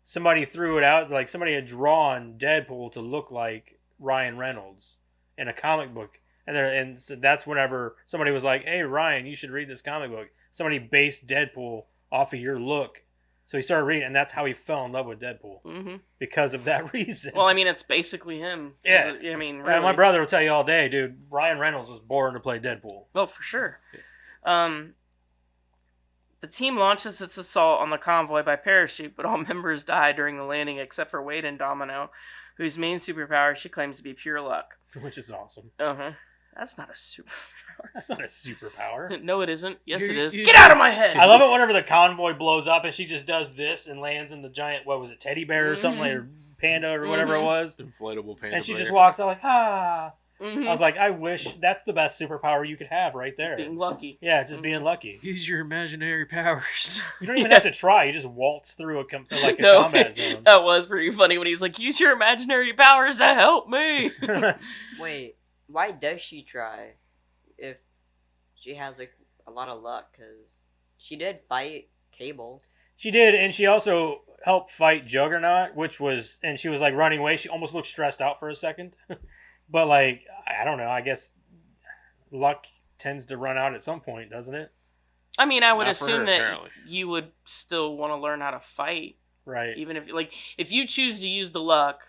somebody threw it out, like somebody had drawn Deadpool to look like Ryan Reynolds in a comic book. And so that's whenever somebody was like, hey, Ryan, you should read this comic book. Somebody based Deadpool off of your look. So he started reading, and that's how he fell in love with Deadpool. Mm-hmm. Because of that reason. Well, I mean, it's basically him. Yeah. I mean, really. My brother will tell you all day, dude, Ryan Reynolds was born to play Deadpool. Well, for sure. The team launches its assault on the convoy by parachute, but all members die during the landing except for Wade and Domino, whose main superpower she claims to be pure luck. Which is awesome. Uh-huh. That's not a superpower. That's not a superpower. No, it isn't. Yes, it is. Get out of my head! I love it whenever the convoy blows up and she just does this and lands in the giant, what was it, teddy bear or something, like, or panda or whatever it was. Inflatable panda And she bear. just walks out like, ah. Mm-hmm. I was like, I wish that's the best superpower you could have right there. Being lucky. Yeah, just being lucky. Use your imaginary powers. You don't even have to try. You just waltz through a combat zone. That was pretty funny when he's like, use your imaginary powers to help me. Wait, why does she try if she has like a lot of luck? Because she did fight Cable. She did, and she also helped fight Juggernaut, and she was like running away. She almost looked stressed out for a second. But like, I don't know, I guess luck tends to run out at some point, doesn't it? I mean, I would Not for assume her, that apparently. you would still want to learn how to fight. Right. Even if you choose to use the luck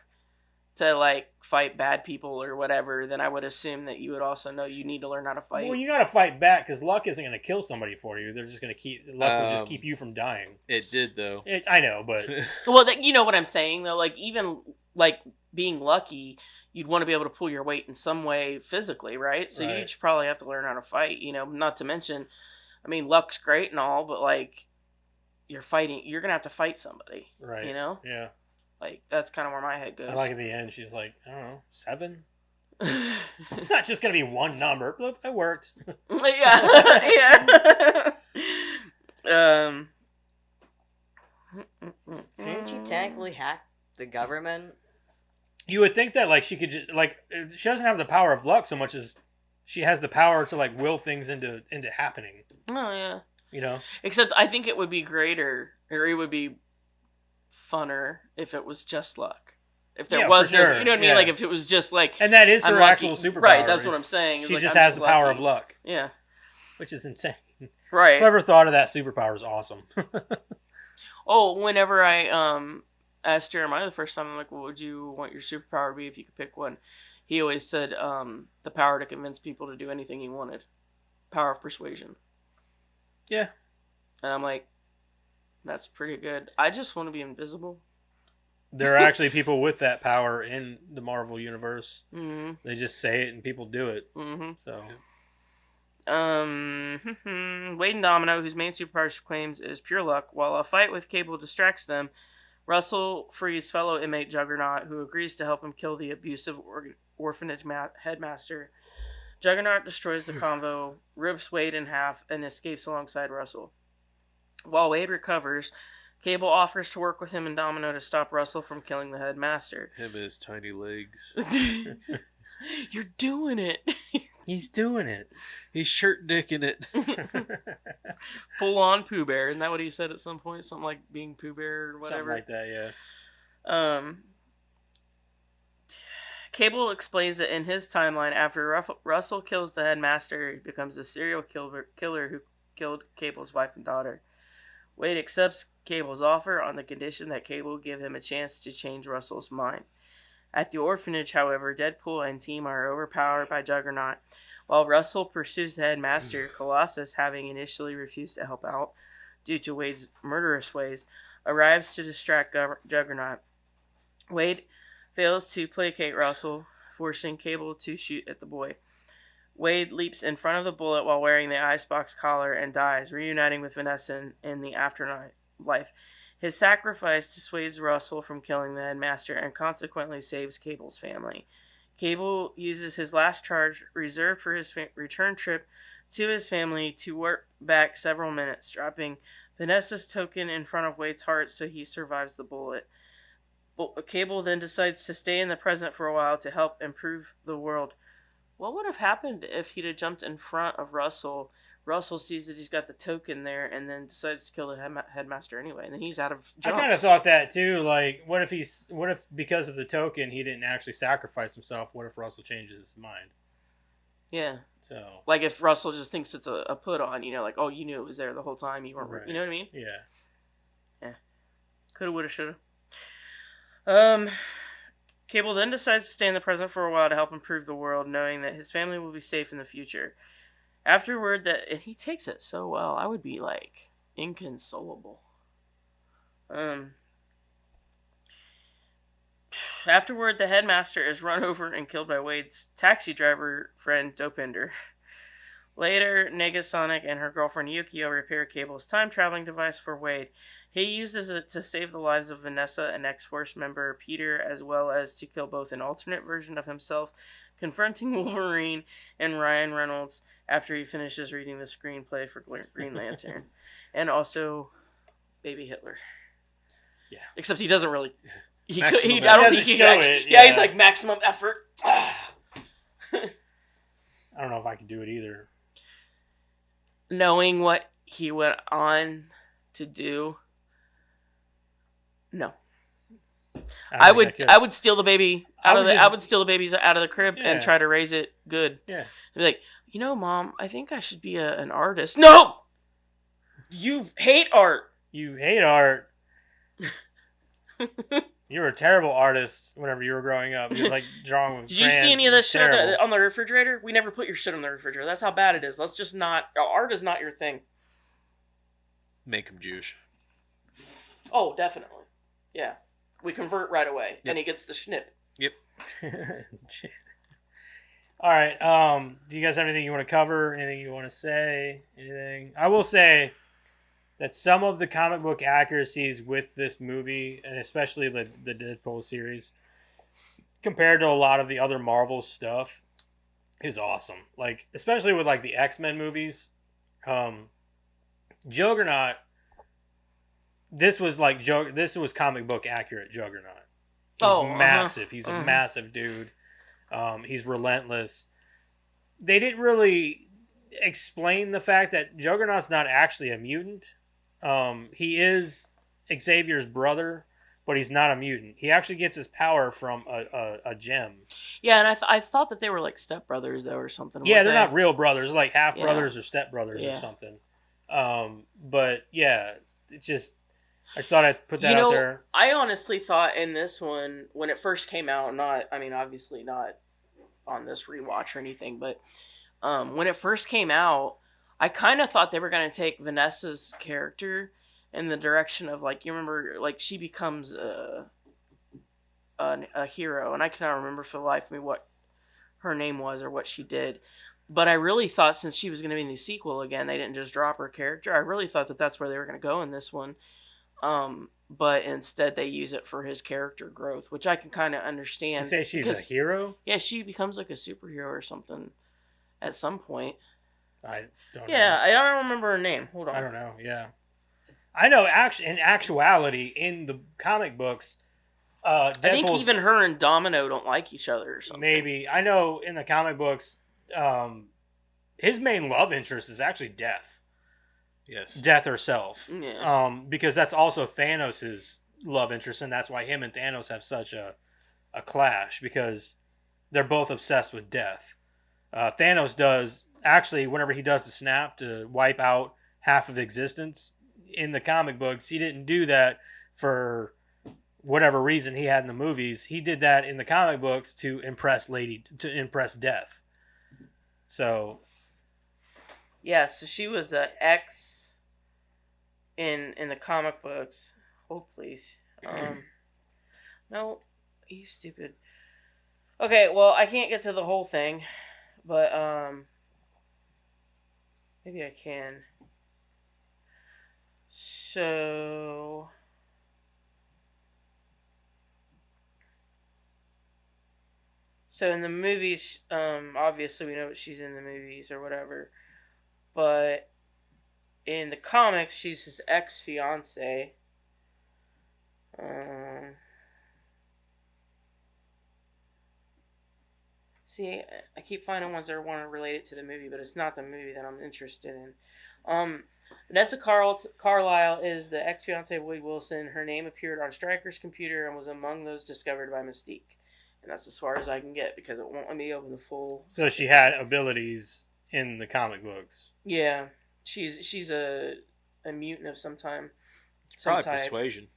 to like fight bad people or whatever, then I would assume that you would also know you need to learn how to fight. Well, you got to fight back because luck isn't going to kill somebody for you. They're just going to luck will just keep you from dying. It did though. I know, but Well, you know what I'm saying though. Like even like being lucky, you'd want to be able to pull your weight in some way physically, right? So Right. you should probably have to learn how to fight, not to mention, I mean, luck's great and all, but like you're going to have to fight somebody, Right. Yeah. Like that's kind of where my head goes. I like at the end, she's like, I don't know, 7? It's not just going to be one number. Look, it worked. yeah. Can't you technically hack the government? You would think that, like, she could just, like, she doesn't have the power of luck so much as she has the power to, like, will things into happening. Oh, yeah. You know? Except I think it would be greater, or it would be funner if it was just luck. If there was no, sure. you know what I mean? Yeah. Like if it was just like, And that is I'm her lucky. actual superpower. Right, that's what I'm saying. She like, just I'm has the power lucky. of luck. Yeah. Which is insane. Right. Whoever thought of that superpower is awesome. Oh, whenever I asked Jeremiah the first time, I'm like, what would you want your superpower to be if you could pick one? He always said the power to convince people to do anything he wanted. Power of persuasion. Yeah. And I'm like, that's pretty good. I just want to be invisible. There are actually people with that power in the Marvel universe. Mm-hmm. They just say it and people do it. Mm-hmm. So, Wade and Domino, whose main superpower she claims is pure luck, while a fight with Cable distracts them, Russell frees fellow inmate Juggernaut, who agrees to help him kill the abusive orphanage headmaster. Juggernaut destroys the convo, rips Wade in half, and escapes alongside Russell. While Wade recovers, Cable offers to work with him and Domino to stop Russell from killing the headmaster. Him and his tiny legs. You're doing it. he's doing it. He's shirt dicking it. Full on Pooh Bear. Isn't that what he said at some point? Something like being Pooh Bear or whatever. Something like that, yeah. Cable explains that in his timeline, after Russell kills the headmaster, he becomes a serial killer who killed Cable's wife and daughter. Wade accepts Cable's offer on the condition that Cable give him a chance to change Russell's mind. At the orphanage, however, Deadpool and team are overpowered by Juggernaut. While Russell pursues the headmaster, Colossus, having initially refused to help out due to Wade's murderous ways, arrives to distract Juggernaut. Wade fails to placate Russell, forcing Cable to shoot at the boy. Wade leaps in front of the bullet while wearing the icebox collar and dies, reuniting with Vanessa in the afterlife. His sacrifice dissuades Russell from killing the headmaster and consequently saves Cable's family. Cable uses his last charge, reserved for his return trip to his family, to warp back several minutes, dropping Vanessa's token in front of Wade's heart so he survives the bullet. Cable then decides to stay in the present for a while to help improve the world. What would have happened if he'd have jumped in front of Russell? Russell sees that he's got the token there and then decides to kill the headmaster anyway, and then he's out of jumps. I kind of thought that too. Like, what if because of the token he didn't actually sacrifice himself? What if Russell changes his mind? Yeah. So, like if Russell just thinks it's a put on, like, oh, you knew it was there the whole time, you weren't, right. You know what I mean? Yeah. Yeah. Coulda, woulda, shoulda. Cable then decides to stay in the present for a while to help improve the world, knowing that his family will be safe in the future. Afterward, and he takes it so well, I would be like inconsolable. Afterward, the headmaster is run over and killed by Wade's taxi driver friend Dopinder. Later, Negasonic and her girlfriend Yukio repair Cable's time-traveling device for Wade. He uses it to save the lives of Vanessa and X-Force member Peter, as well as to kill both an alternate version of himself, confronting Wolverine and Ryan Reynolds after he finishes reading the screenplay for Green Lantern. And also Baby Hitler. Yeah. Except he doesn't really... I Maximum don't effort. think he Show can actually, it, yeah, he's yeah. like maximum effort. I don't know if I can do it either. Knowing what he went on to do, no. I would steal the baby I would steal the babies out of the crib and try to raise it good. Yeah. I'd be like, Mom, I think I should be an artist. No, you hate art. You hate art. You were a terrible artist whenever you were growing up. You were like drawing with Did you crayons. see any of this It's shit terrible. on the refrigerator? We never put your shit on the refrigerator. That's how bad it is. Let's just not. Art is not your thing. Make him Jewish. Oh, definitely. Yeah. We convert right away, and he gets the schnip. Yep. All right. Do you guys have anything you want to cover? Anything you want to say? Anything? I will say that some of the comic book accuracies with this movie, and especially the Deadpool series, compared to a lot of the other Marvel stuff, is awesome. Like, especially with like the X-Men movies, Juggernaut. This was comic book accurate Juggernaut. He's massive. He's a massive dude. He's relentless. They didn't really explain the fact that Juggernaut's not actually a mutant. He is Xavier's brother, but he's not a mutant. He actually gets his power from a gem. Yeah, and I thought that they were like stepbrothers though, or something. Yeah, they're not real brothers. They're like half brothers or step brothers or Yeah. something. But yeah, it's just I just thought I'd put that out there. I honestly thought in this one, when it first came out, obviously not on this rewatch or anything, but when it first came out, I kind of thought they were going to take Vanessa's character in the direction of, like, you remember, like, she becomes a hero, and I cannot remember for the life of me what her name was or what she did. But I really thought, since she was going to be in the sequel again, they didn't just drop her character. I really thought that that's where they were going to go in this one. But instead they use it for his character growth, which I can kind of understand. You say she's a hero? Yeah, she becomes like a superhero or something at some point. I don't know. Yeah, I don't remember her name. Hold on. I don't know. Yeah. I know in actuality, in the comic books, I think Deadpool's, even her and Domino don't like each other or something. maybe. I know in the comic books, his main love interest is actually Death. Yes. Death herself. Yeah. Because that's also Thanos' love interest, and that's why him and Thanos have such a clash, because they're both obsessed with death. Thanos does, actually, whenever he does the snap to wipe out half of existence, in the comic books, he didn't do that for whatever reason he had in the movies. He did that in the comic books to impress Death. So... Yeah, so she was the X in the comic books. Hold please. No, you stupid. Okay, well, I can't get to the whole thing, but maybe I can. So in the movies, obviously we know that she's in the movies or whatever. But in the comics, she's his ex-fiance. See, I keep finding ones that want to relate it to the movie, but it's not the movie that I'm interested in. Vanessa Carlyle is the ex-fiance of Woody Wilson. Her name appeared on Stryker's computer and was among those discovered by Mystique. And that's as far as I can get, because it won't let me open the full... So she had abilities in the comic books. Yeah, she's a mutant of some type. Persuasion.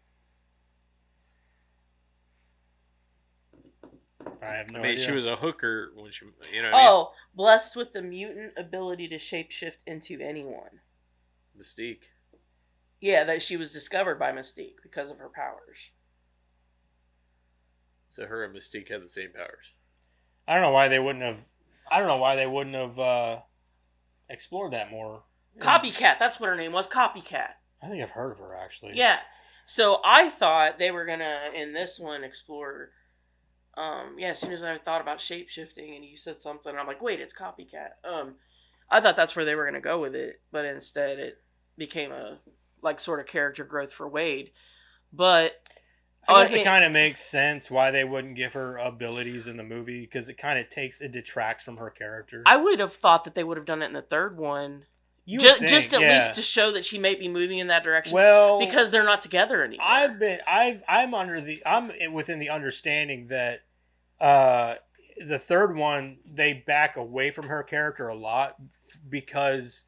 I have no idea. She was a hooker when she, Blessed with the mutant ability to shapeshift into anyone. Mystique. Yeah, that she was discovered by Mystique because of her powers. So her and Mystique had the same powers. I don't know why they wouldn't have explored that more. Copycat, that's what her name was, Copycat. I think I've heard of her, actually. Yeah. So I thought they were gonna, in this one, explore... as soon as I thought about shapeshifting and you said something, I'm like, wait, it's Copycat. I thought that's where they were gonna go with it, but instead it became a, like, sort of character growth for Wade. But... I guess it kind of makes sense why they wouldn't give her abilities in the movie, because it kind of detracts from her character. I would have thought that they would have done it in the third one. Just at least to show that she may be moving in that direction. Well, because they're not together anymore. I'm within the understanding that the third one, they back away from her character a lot because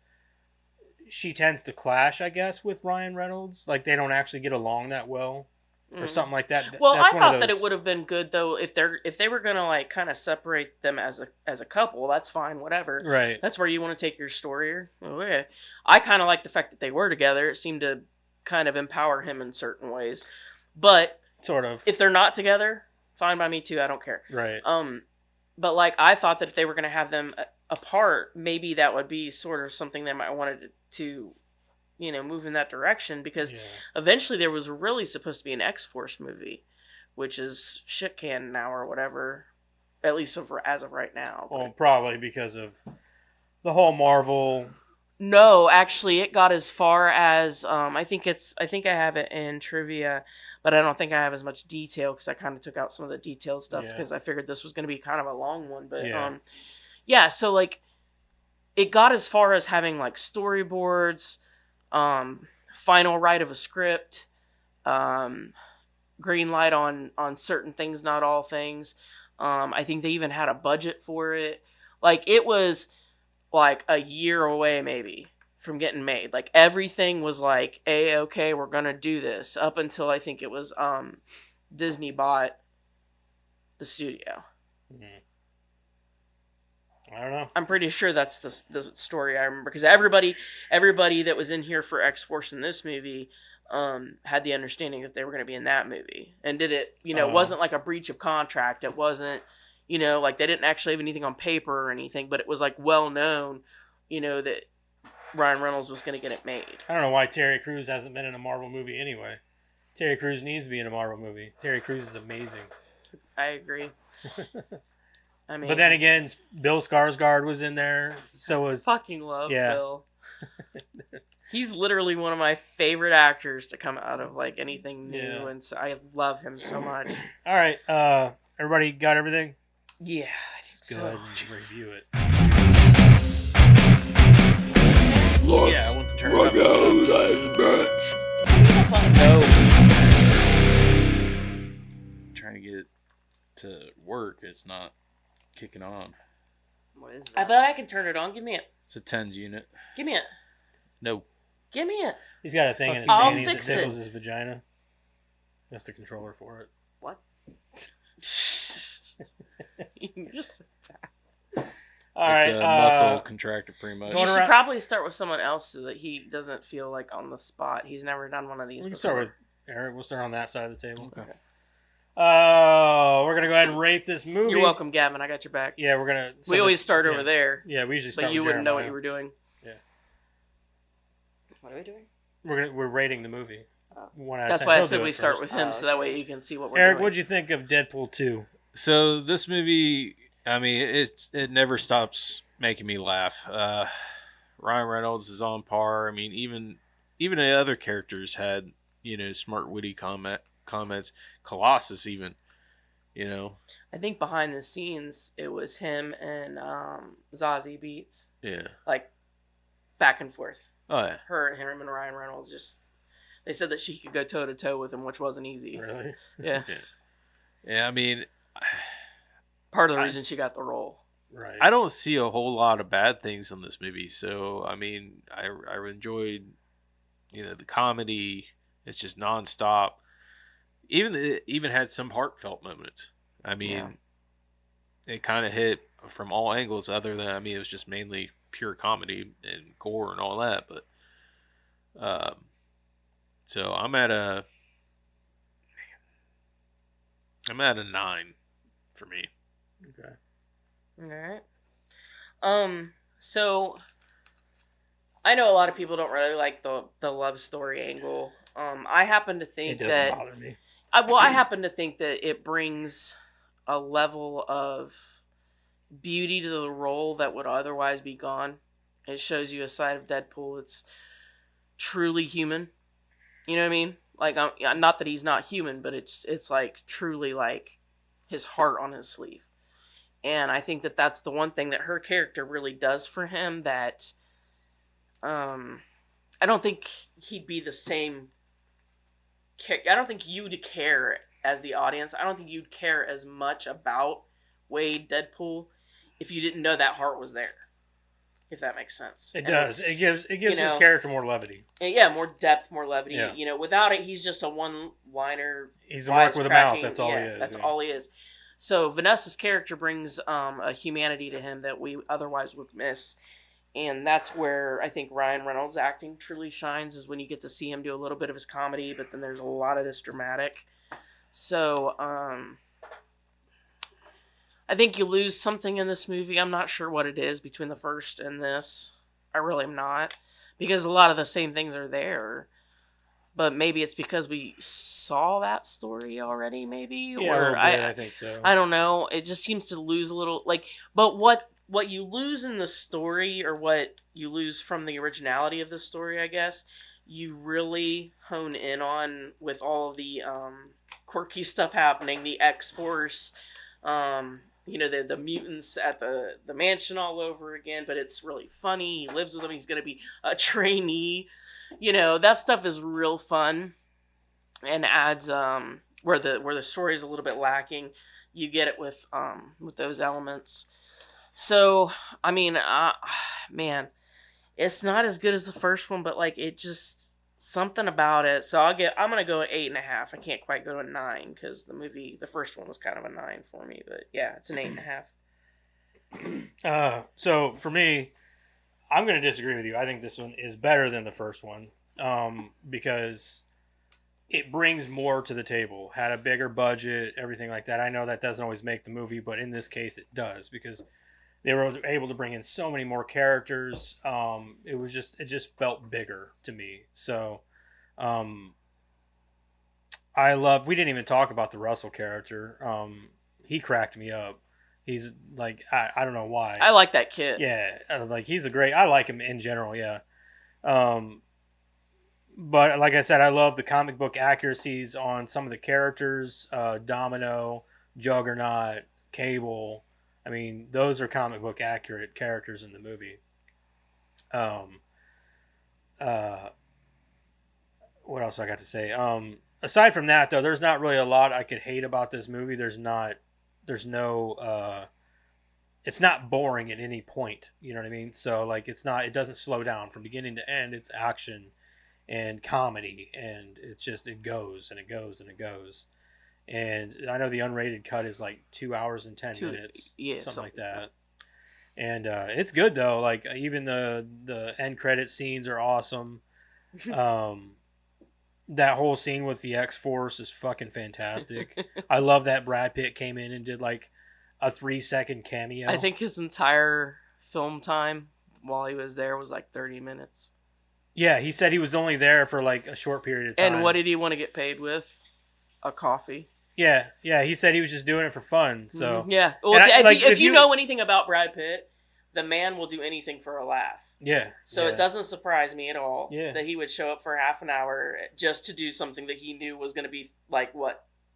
she tends to clash, I guess, with Ryan Reynolds. Like, they don't actually get along that well. Or something like that. Well, I thought that it would have been good though if they were gonna, like, kind of separate them as a couple. That's fine, whatever. Right. That's where you want to take your story. Oh, yeah. I kind of like the fact that they were together. It seemed to kind of empower him in certain ways. But sort of, if they're not together, Fine by me too. I don't care. Right. But like I thought that if they were gonna have them apart, maybe that would be sort of something they might wanted to, move in that direction because eventually there was really supposed to be an X-Force movie, which is shit can now or whatever, at least as of right now. Well, probably because of the whole Marvel. No, actually, it got as far as I think I have it in trivia, but I don't think I have as much detail because I kind of took out some of the detailed stuff because I figured this was going to be kind of a long one. But so like it got as far as having like storyboards, final write of a script, green light on certain things, not all things. I think they even had a budget for it. Like it was like a year away maybe from getting made. Like everything was like, okay, we're gonna do this up until I think it was Disney bought the studio. Mm-hmm. I don't know. I'm pretty sure that's the story I remember because everybody that was in here for X-Force in this movie had the understanding that they were going to be in that movie and did it. It wasn't like a breach of contract. It wasn't. Like they didn't actually have anything on paper or anything, but it was like well known, that Ryan Reynolds was going to get it made. I don't know why Terry Crews hasn't been in a Marvel movie anyway. Terry Crews needs to be in a Marvel movie. Terry Crews is amazing. I agree. I mean, but then again, Bill Skarsgård was in there. So was fucking love Bill. He's literally one of my favorite actors to come out of like anything new, and so I love him so much. All right, everybody got everything? Yeah, let's go ahead and review it. I want to turn it up. No. Trying to get it to work. It's not kicking on. What is that? I bet I can turn it on. Give me it. It's a tens unit. Give me it. No. Give me it. He's got a thing in his I'll panties that fix it. tickles his vagina. That's the controller for it. What? You're just All right, it's a muscle contractor pretty much. You should probably start with someone else so that he doesn't feel like on the spot. He's never done one of these We can before. start with Eric. We'll start on that side of the table. Okay. We're going to go ahead and rate this movie. You're welcome, Gavin. I got your back. Yeah, we're going to... We always start over there. Yeah, we usually start but you with wouldn't know what Jeremiah. you were doing. Yeah. What are we doing? We're rating the movie. Oh. 1 out of That's 10. why I He'll said do we it start first. with him, so that way you can see what we're Eric, doing. what'd you think of Deadpool 2? So this movie, I mean, it never stops making me laugh. Ryan Reynolds is on par. I mean, even the other characters had smart, witty comments. Colossus even, I think behind the scenes, it was him and Zazie Beetz. Yeah. Like, back and forth. Oh yeah. Him and Ryan Reynolds just... They said that she could go toe-to-toe with him, which wasn't easy. Really? Yeah. Yeah, I mean... Part of the reason she got the role. Right. I don't see a whole lot of bad things on this movie. So, I mean, I enjoyed, the comedy. It's just nonstop. It even had some heartfelt moments. I mean, it kind of hit from all angles other than, I mean, it was just mainly pure comedy and gore and all that. But, so I'm at a 9 for me. Okay. Alright. So I know a lot of people don't really like the love story angle. I happen to think It doesn't that bother me. I happen to think that it brings a level of beauty to the role that would otherwise be gone. It shows you a side of Deadpool that's truly human. You know what I mean? Like, not that he's not human, but it's like truly like his heart on his sleeve. And I think that that's the one thing that her character really does for him that I don't think he'd be the same. I don't think you'd care as the audience. I don't think you'd care as much about Wade Deadpool if you didn't know that heart was there. If that makes sense. It does. It gives his character more levity. Yeah, more depth, more levity. Yeah. Without it, he's just a one-liner. He's a mark with a mouth. That's all he is. That's all he is. So Vanessa's character brings a humanity to him that we otherwise would miss. And that's where I think Ryan Reynolds' acting truly shines, is when you get to see him do a little bit of his comedy, but then there's a lot of this dramatic. So, I think you lose something in this movie. I'm not sure what it is between the first and this. I really am not. Because a lot of the same things are there. But maybe it's because we saw that story already, maybe? Yeah, or a little bit, I think so. I don't know. It just seems to lose a little. But what you lose in the story, or what you lose from the originality of the story, I guess, you really hone in on with all of the quirky stuff happening, the X-Force, the mutants at the mansion all over again, but it's really funny. He lives with them. He's going to be a trainee. That stuff is real fun and adds where the story is a little bit lacking. You get it with those elements. So, I mean, man, it's not as good as the first one, but like it just something about it. So I'm gonna go at 8.5. I can't quite go to a 9 because the first one was kind of a 9 for me. But yeah, it's an 8.5. So for me, I'm going to disagree with you. I think this one is better than the first one because it brings more to the table. Had a bigger budget, everything like that. I know that doesn't always make the movie, but in this case it does because they were able to bring in so many more characters. It just felt bigger to me. So we didn't even talk about the Russell character. He cracked me up. He's like, I don't know why. I like that kid. Yeah, I like him in general, yeah. But like I said, I love the comic book accuracies on some of the characters. Domino, Juggernaut, Cable. I mean, those are comic book accurate characters in the movie. What else I got to say? Aside from that, though, there's not really a lot I could hate about this movie. It's not boring at any point. You know what I mean? So like, it doesn't slow down from beginning to end. It's action and comedy, and it goes and it goes and it goes. And I know the unrated cut is like 2 hours and 10 minutes, something like that. And it's good though. Like even the end credit scenes are awesome. That whole scene with the X-Force is fucking fantastic. I love that Brad Pitt came in and did like a 3-second cameo. I think his entire film time while he was there was like 30 minutes. Yeah, he said he was only there for like a short period of time. And what did he want to get paid with? A coffee. Yeah, he said he was just doing it for fun. So yeah, well, if you know anything about Brad Pitt, the man will do anything for a laugh. Yeah. So yeah. It doesn't surprise me at all Yeah. that he would show up for half an hour just to do something that he knew was going to be like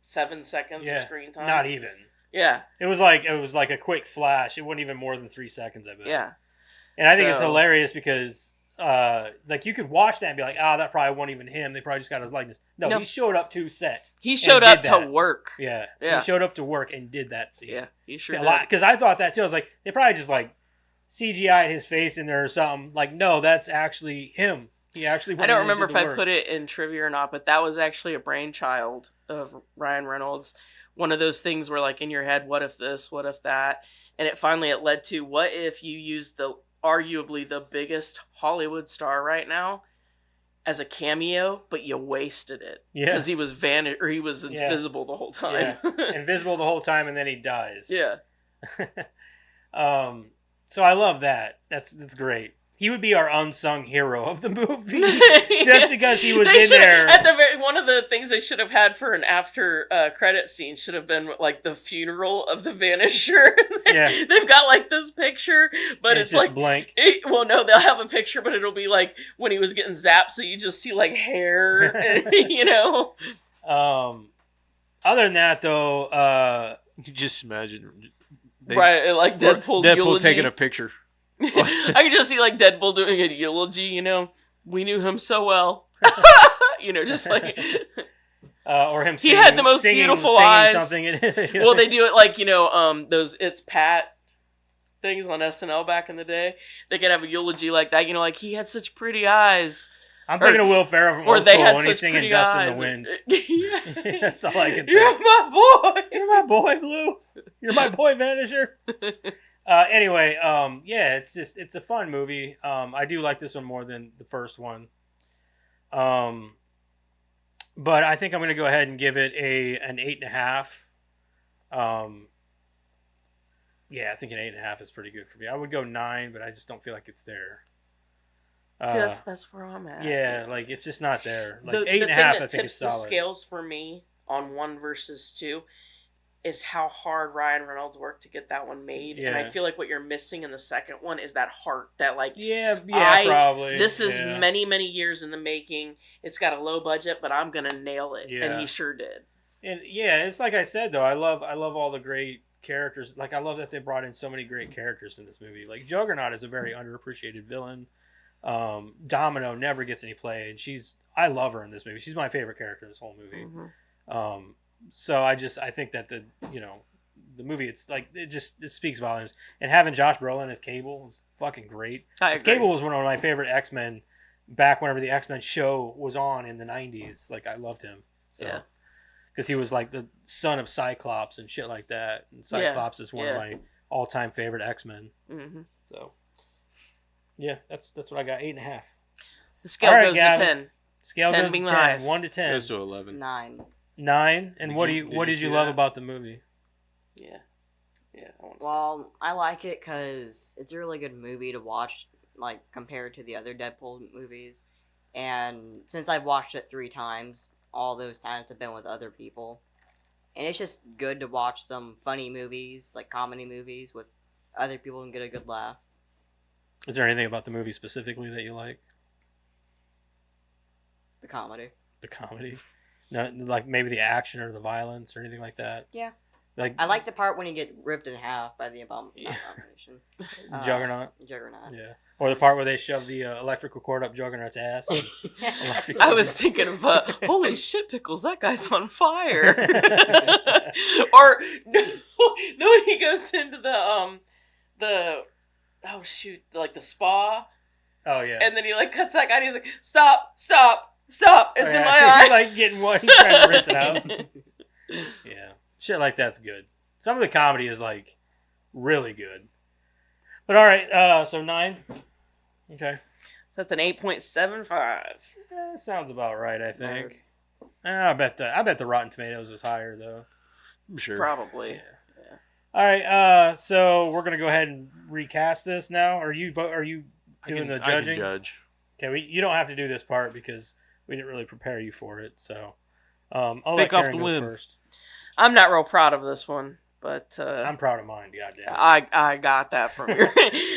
7 seconds of screen time. Not even. Yeah. It was like a quick flash. It wasn't even more than 3 seconds of it. Yeah. And I think it's hilarious because like you could watch that and be like, that probably wasn't even him. They probably just got his likeness. No, he showed up to set. He showed up to work. Yeah. He showed up to work and did that scene. Yeah, he sure did. Because I thought that too. I was like, they probably just like CGI'd his face in there or something. Like, no, that's actually him. He actually went I don't in and remember did if the I work. put it in trivia or not, but that was actually a brainchild of Ryan Reynolds. One of those things where like in your head, what if this, what if that? And it led to, what if you used arguably the biggest Hollywood star right now as a cameo, but you wasted it. Yeah. Because he was invisible the whole time. Yeah. Invisible the whole time, and then he dies. Yeah. So I love that. That's great. He would be our unsung hero of the movie just because he was in there. One of the things they should have had for an after credit scene should have been like the funeral of the Vanisher. Yeah. They've got like this picture, but it's just like blank. No, they'll have a picture, but it'll be like when he was getting zapped, so you just see like hair, Other than that, though, You just imagine. Right, like Deadpool's Deadpool eulogy. taking a picture. I could just see like Deadpool doing a eulogy, we knew him so well. Just like or him. He had the most beautiful eyes. Something. Well, they do it like those It's Pat things on SNL back in the day. They could have a eulogy like that. Like he had such pretty eyes. I'm thinking of Will Ferrell from Old School when he's singing "Dust in the Wind." That's all I can think. You're my boy. You're my boy, Blue. You're my boy, Vanisher. Anyway, it's a fun movie. I do like this one more than the first one. But I think I'm going to go ahead and give it an 8.5. Yeah, I think an 8.5 is pretty good for me. I would go 9, but I just don't feel like it's there. See, that's where I'm at. Yeah, like it's just not there. Like The 8.5, thing I that think is tips the solid. scales for me on 1 versus 2 is how hard Ryan Reynolds worked to get that one made. And I Yeah. feel like what you're missing in the second one is that heart. That like, Yeah, I- probably. this is yeah. many, many years in the making. It's got a low budget, but I'm gonna nail it. Yeah. And he sure did. And yeah, it's like I said though. I love all the great characters. Like I love that they brought in so many great characters in this movie. Like Juggernaut is a very underappreciated villain. Domino never gets any play, and I love her in this movie. She's my favorite character in this whole movie. Mm-hmm. So I think that the movie, it's like it speaks volumes. And having Josh Brolin as Cable is fucking great. I 'Cause agree. Cable was one of my favorite X-Men back whenever the X-Men show was on in the 90s. Like I loved him. So. Yeah. Because he was like the son of Cyclops and shit like that. And Cyclops is one of my all-time favorite X-Men. Mm-hmm. So, yeah, that's what I got. 8.5. The scale All right, goes Gavin. to 10. Scale 10 goes to being 10. the highest. 1 to 10. Goes to 11. 9. 9. And Did what you did see you love that? about the movie? Yeah. Yeah. I want to Well, I like it because it's a really good movie to watch, like, compared to the other Deadpool movies. And since I've watched it 3 times, all those times have been with other people. And it's just good to watch some funny movies, like comedy movies, with other people and get a good laugh. Is there anything about the movie specifically that you like? The comedy. The comedy? No, like maybe the action or the violence or anything like that? Yeah. Like I like the part when you get ripped in half by the Yeah. abomination. Juggernaut? Juggernaut. Yeah. Or the part where they shove the electrical cord up Juggernaut's ass. I was thinking of, holy shit, Pickles, that guy's on fire. Or, no, when he goes into the, oh shoot, like the spa, Oh, yeah. and then he like cuts that guy and he's like, stop, stop, stop, it's Oh, in yeah. my eye. He's like getting one, he's trying to rinse it out. Yeah. Shit like that's good. Some of the comedy is like really good. But all right, so 9. Okay. So that's an 8.75. Yeah, sounds about right, I think. I bet the Rotten Tomatoes is higher though. I'm sure. Probably. Yeah. All right, so we're gonna go ahead and recast this now. Are you doing the I judging? can judge. Okay, you don't have to do this part because we didn't really prepare you for it. So, I'll Think let off Karen the go whim. first. I'm not real proud of this one, but I'm proud of mine. Goddamn. I got that from you.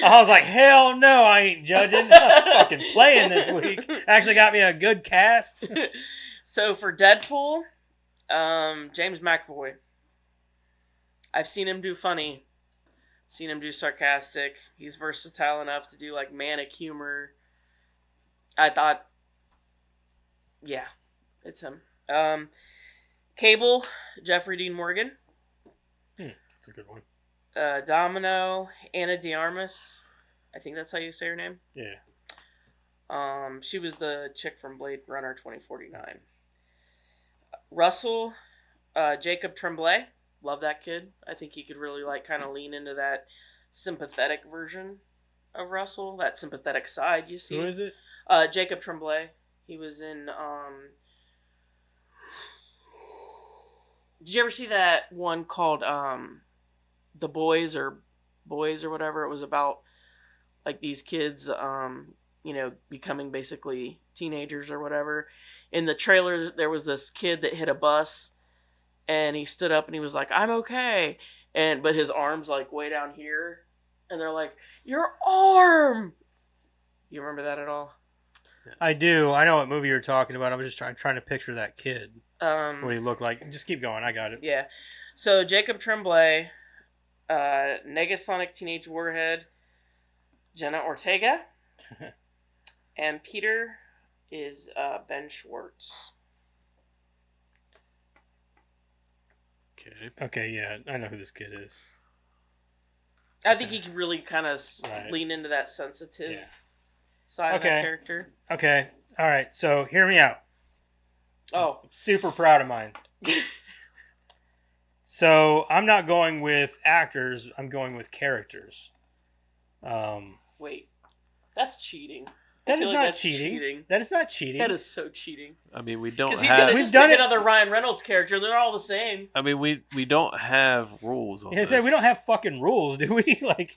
I was like, hell no, I ain't judging. I'm fucking playing this week. Actually got me a good cast. So for Deadpool, James McAvoy. I've seen him do funny, seen him do sarcastic. He's versatile enough to do like manic humor. I thought, yeah, it's him. Cable, Jeffrey Dean Morgan. That's a good one. Domino, Anna de Armas. I think that's how you say her name. Yeah. She was the chick from Blade Runner 2049. Russell, Jacob Tremblay. Love that kid. I think he could really like kind of lean into that sympathetic version of Russell, that sympathetic side you see. Who is it? Jacob Tremblay. He was in Did you ever see that one called The Boys or whatever? It was about like these kids becoming basically teenagers or whatever. In the trailer there was this kid that hit a bus and he stood up and he was like, "I'm okay." But his arm's like way down here and they're like, "Your arm." You remember that at all? I do. I know what movie you're talking about. I was just trying to picture that kid. Um, What he looked like. Just keep going. I got it. Yeah. So Jacob Tremblay, Negasonic Teenage Warhead, Jenna Ortega, and Peter is Ben Schwartz. Okay. Okay, yeah. I know who this kid is. I think he can really kind of Right. lean into that sensitive Yeah. side of Okay. that character. Okay. All right. So hear me out. Oh. I'm super proud of mine. So I'm not going with actors. I'm going with characters. Wait. That's cheating. That feel is like not that's cheating. That is not cheating. That is so cheating. I mean, we don't Because he's have. gonna We've just done pick it- another Ryan Reynolds character. They're all the same. I mean, we don't have rules on Yeah, I this. said we don't have fucking rules, do we? Like,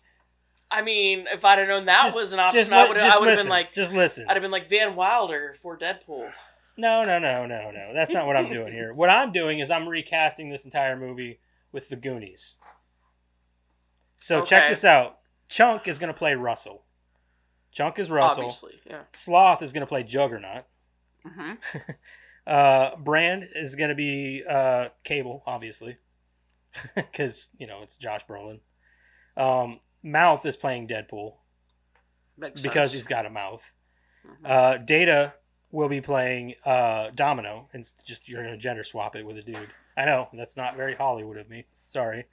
I mean, if I'd have known that just- was an option, just I let- would just have been listen. like, Just listen. I'd have been like Van Wilder for Deadpool. No. That's not what I'm doing here. What I'm doing is I'm recasting this entire movie with the Goonies. So check Okay. this out. Chunk is going to play Russell. Chunk is Russell. Obviously, yeah. Sloth is going to play Juggernaut. Mm-hmm. Brand is going to be Cable, obviously, because it's Josh Brolin. Mouth is playing Deadpool because he's got a mouth. Mhm. Data will be playing Domino, and just you're going to gender swap it with a dude. I know that's not very Hollywood of me. Sorry.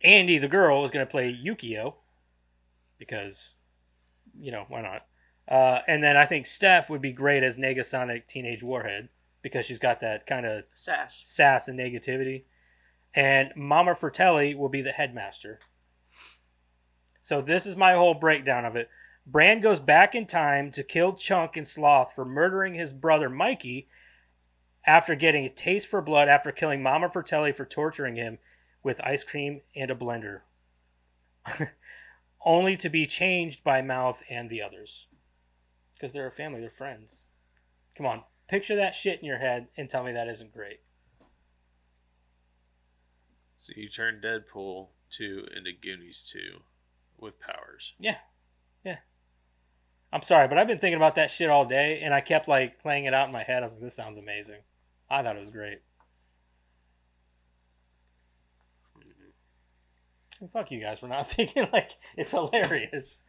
Andy, the girl, is going to play Yukio because why not? And then I think Steph would be great as Negasonic Teenage Warhead because she's got that kind of sass and negativity. And Mama Fratelli will be the headmaster. So this is my whole breakdown of it. Brand goes back in time to kill Chunk and Sloth for murdering his brother Mikey after getting a taste for blood after killing Mama Fratelli for torturing him with ice cream and a blender. Only to be changed by Mouth and the others. Because they're a family, they're friends. Come on, picture that shit in your head and tell me that isn't great. So you turn Deadpool 2 into Goonies 2 with powers. Yeah. I'm sorry, but I've been thinking about that shit all day, and I kept playing it out in my head. I was like, this sounds amazing. I thought it was great. And fuck you guys for not thinking it's hilarious.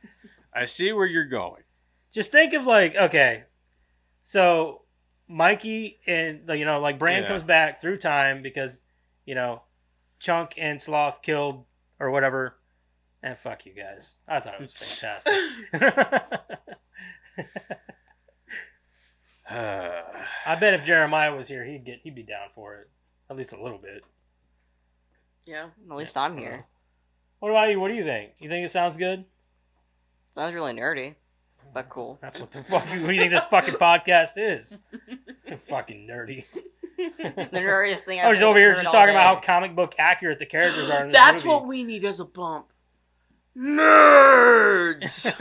I see where you're going. Just think of okay, so Mikey and Brand comes back through time because Chunk and Sloth killed or whatever, and fuck you guys. I thought it was fantastic. I bet if Jeremiah was here, he'd be down for it, at least a little bit. Yeah. At least I'm here. What about you? What do you think? You think it sounds good? Sounds really nerdy, but cool. That's what the fuck. What do you think this fucking podcast is? Fucking nerdy. It's the nerdiest thing I was I've over here heard just all talking about how day. comic book accurate the characters are in this That's movie. what we need as a bump. Nerds.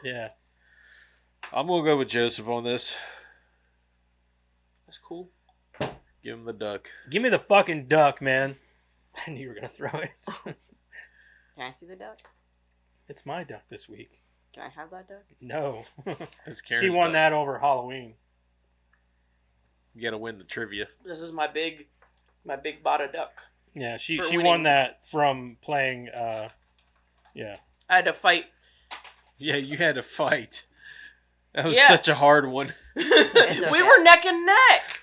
Yeah. I'm going to go with Joseph on this. That's cool. Give him the duck. Give me the fucking duck, man. I knew you were going to throw it. Can I see the duck? It's my duck this week. Can I have that duck? No. That's She Karen's won duck. that over Halloween. You got to win the trivia. This is my big bada duck. Yeah, she For won winning. that from playing, yeah. I had to fight. Yeah, you had to fight. That was Yeah. such a hard one. It's We okay. were neck and neck.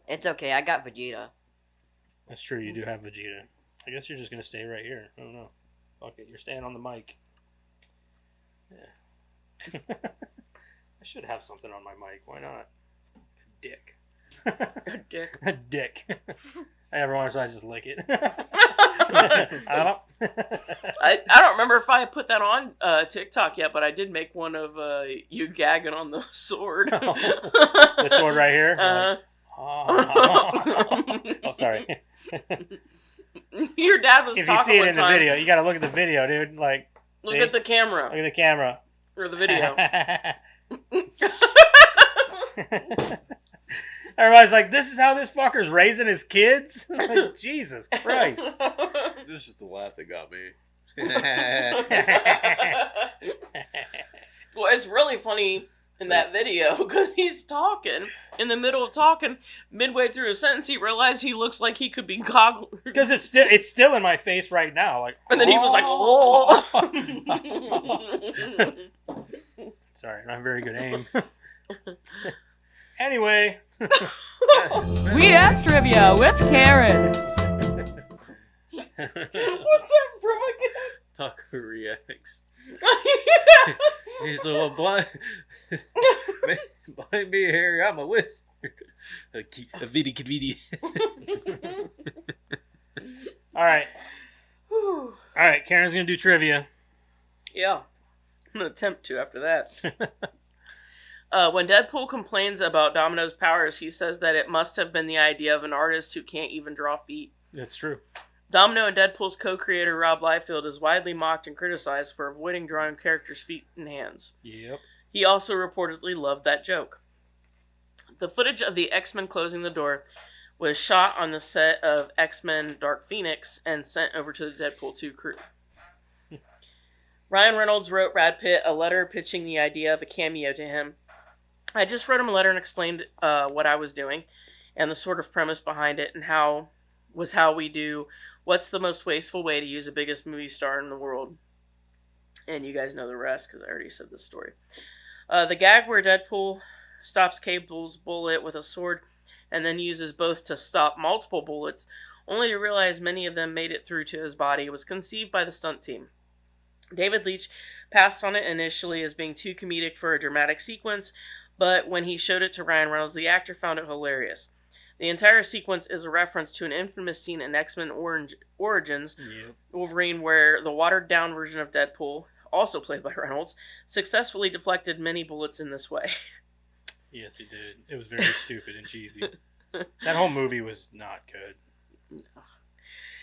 It's okay. I got Vegeta. That's true, you do have Vegeta. I guess you're just going to stay right here. I don't know. Fuck it, you're staying on the mic. Yeah. I should have something on my mic. Why not? A dick. Dick. A dick. Every once in a while I just lick it. I don't. I don't remember if I put that on TikTok yet, but I did make one of you gagging on the sword. This sword right here. Uh, Oh, sorry. Your dad was If you talking see it one in the time. video, you got to look at the video, dude. Look see? at the camera Look at the camera. or the video. Everybody's like, "This is how this fucker's raising his kids." Like, Jesus Christ. This is the laugh that got me. Well, it's really funny in that video because he's talking in the middle of talking. Midway through a sentence, he realized he looks like he could be goggling. Because it's still in my face right now. Like, And then he was like, "Oh." Sorry, not very good aim. Anyway. Sweet ass trivia with Karen. What's that from again? Taco reacts. He's a blind. Blind me, Harry. I'm a wizard. A vidi kavidi. All right. Karen's gonna do trivia. Yeah. I'm going to attempt to after that. When Deadpool complains about Domino's powers, he says that it must have been the idea of an artist who can't even draw feet. That's true. Domino and Deadpool's co-creator Rob Liefeld is widely mocked and criticized for avoiding drawing characters' feet and hands. Yep. He also reportedly loved that joke. The footage of the X-Men closing the door was shot on the set of X-Men Dark Phoenix and sent over to the Deadpool 2 crew. Ryan Reynolds wrote Brad Pitt a letter pitching the idea of a cameo to him. I just wrote him a letter and explained what I was doing and the sort of premise behind it and how we do what's the most wasteful way to use the biggest movie star in the world. And you guys know the rest because I already said this story. The gag where Deadpool stops Cable's bullet with a sword and then uses both to stop multiple bullets, only to realize many of them made it through to his body, was conceived by the stunt team. David Leitch passed on it initially as being too comedic for a dramatic sequence, but when he showed it to Ryan Reynolds, the actor found it hilarious. The entire sequence is a reference to an infamous scene in X-Men Origins, Wolverine, where the watered-down version of Deadpool, also played by Reynolds, successfully deflected many bullets in this way. Yes, he did. It was very stupid and cheesy. That whole movie was not good.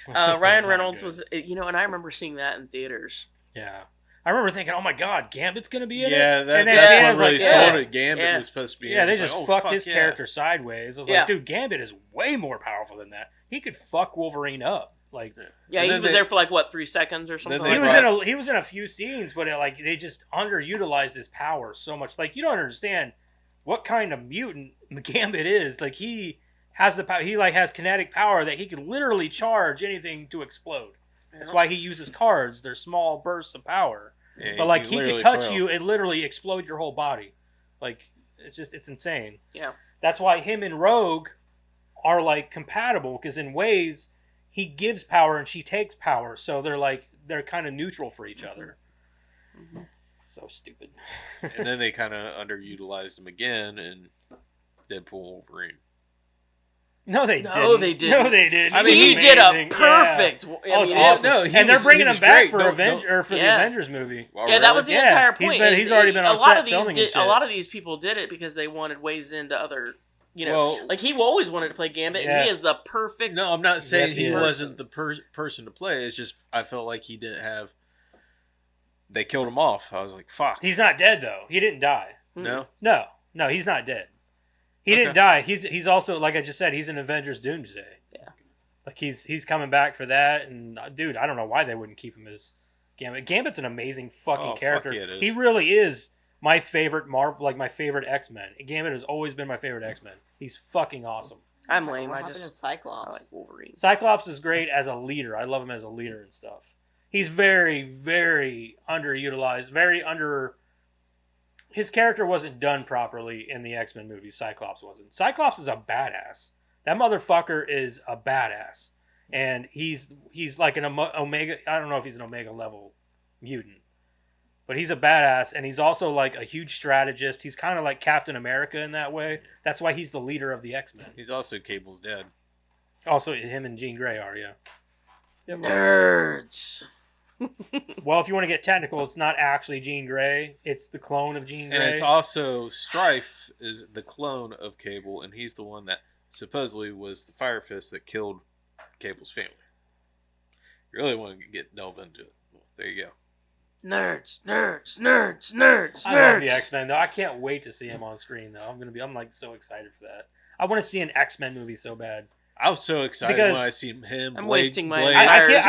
Ryan Reynolds was, and I remember seeing that in theaters. Yeah. I remember thinking, oh my god, Gambit's going to be in it? Yeah, and then that's what really like, sold it. Gambit was supposed to be in it. They It's just like, fucked fuck his character sideways. I was like, dude, Gambit is way more powerful than that. He could fuck Wolverine up. Like, yeah, he was there for like, 3 seconds or something? He was in a few scenes, but they just underutilized his power so much. Like, you don't understand what kind of mutant Gambit is. Like, he has the power. He has kinetic power that he can literally charge anything to explode. That's why he uses cards. They're small bursts of power. Yeah, but he could touch you and literally explode your whole body. Like, it's insane. Yeah. That's why him and Rogue are compatible, because in ways he gives power and she takes power, so they're kind of neutral for each other. Mm-hmm. So stupid. And then they kind of underutilized him again in Deadpool Wolverine. No, they didn't. No, they didn't. I mean, he did a perfect. Yeah. That was awesome. No, and they're bringing him back for the Avengers movie. Yeah, that was the entire point. He's already been on set filming and shit. A lot of these people did it because they wanted ways into other. He always wanted to play Gambit, and he is the perfect. No, I'm not saying he wasn't the person to play. It's just I felt like he didn't have. They killed him off. I was like, fuck. He's not dead though. He didn't die. No, he's not dead. He didn't die. He's also, like I just said, he's in Avengers Doomsday. Yeah. Like he's coming back for that, and dude, I don't know why they wouldn't keep him as Gambit. Gambit's an amazing fucking character. Fuck yeah, it is. He really is my favorite my favorite X-Men. Gambit has always been my favorite X-Men. He's fucking awesome. I'm lame. What happened to Cyclops? I like Wolverine. Cyclops is great as a leader. I love him as a leader and stuff. He's very, very underutilized, his character wasn't done properly in the X-Men movies. Cyclops wasn't. Cyclops is a badass. That motherfucker is a badass. And he's like an Omega. I don't know if he's an Omega level mutant. But he's a badass. And he's also like a huge strategist. He's kind of like Captain America in that way. That's why he's the leader of the X-Men. He's also Cable's dad. Also, him and Jean Grey are, yeah. Nerds. Well, if you want to get technical, it's not actually Jean Grey. It's the clone of Jean Grey. And it's also Strife is the clone of Cable, and he's the one that supposedly was the Fire Fist that killed Cable's family. You really want to delve into it. Well, there you go. Nerds. I love the X-Men though. I can't wait to see him on screen though. I'm like so excited for that. I want to see an X-Men movie so bad. I was so excited when I seen him. I'm wasting my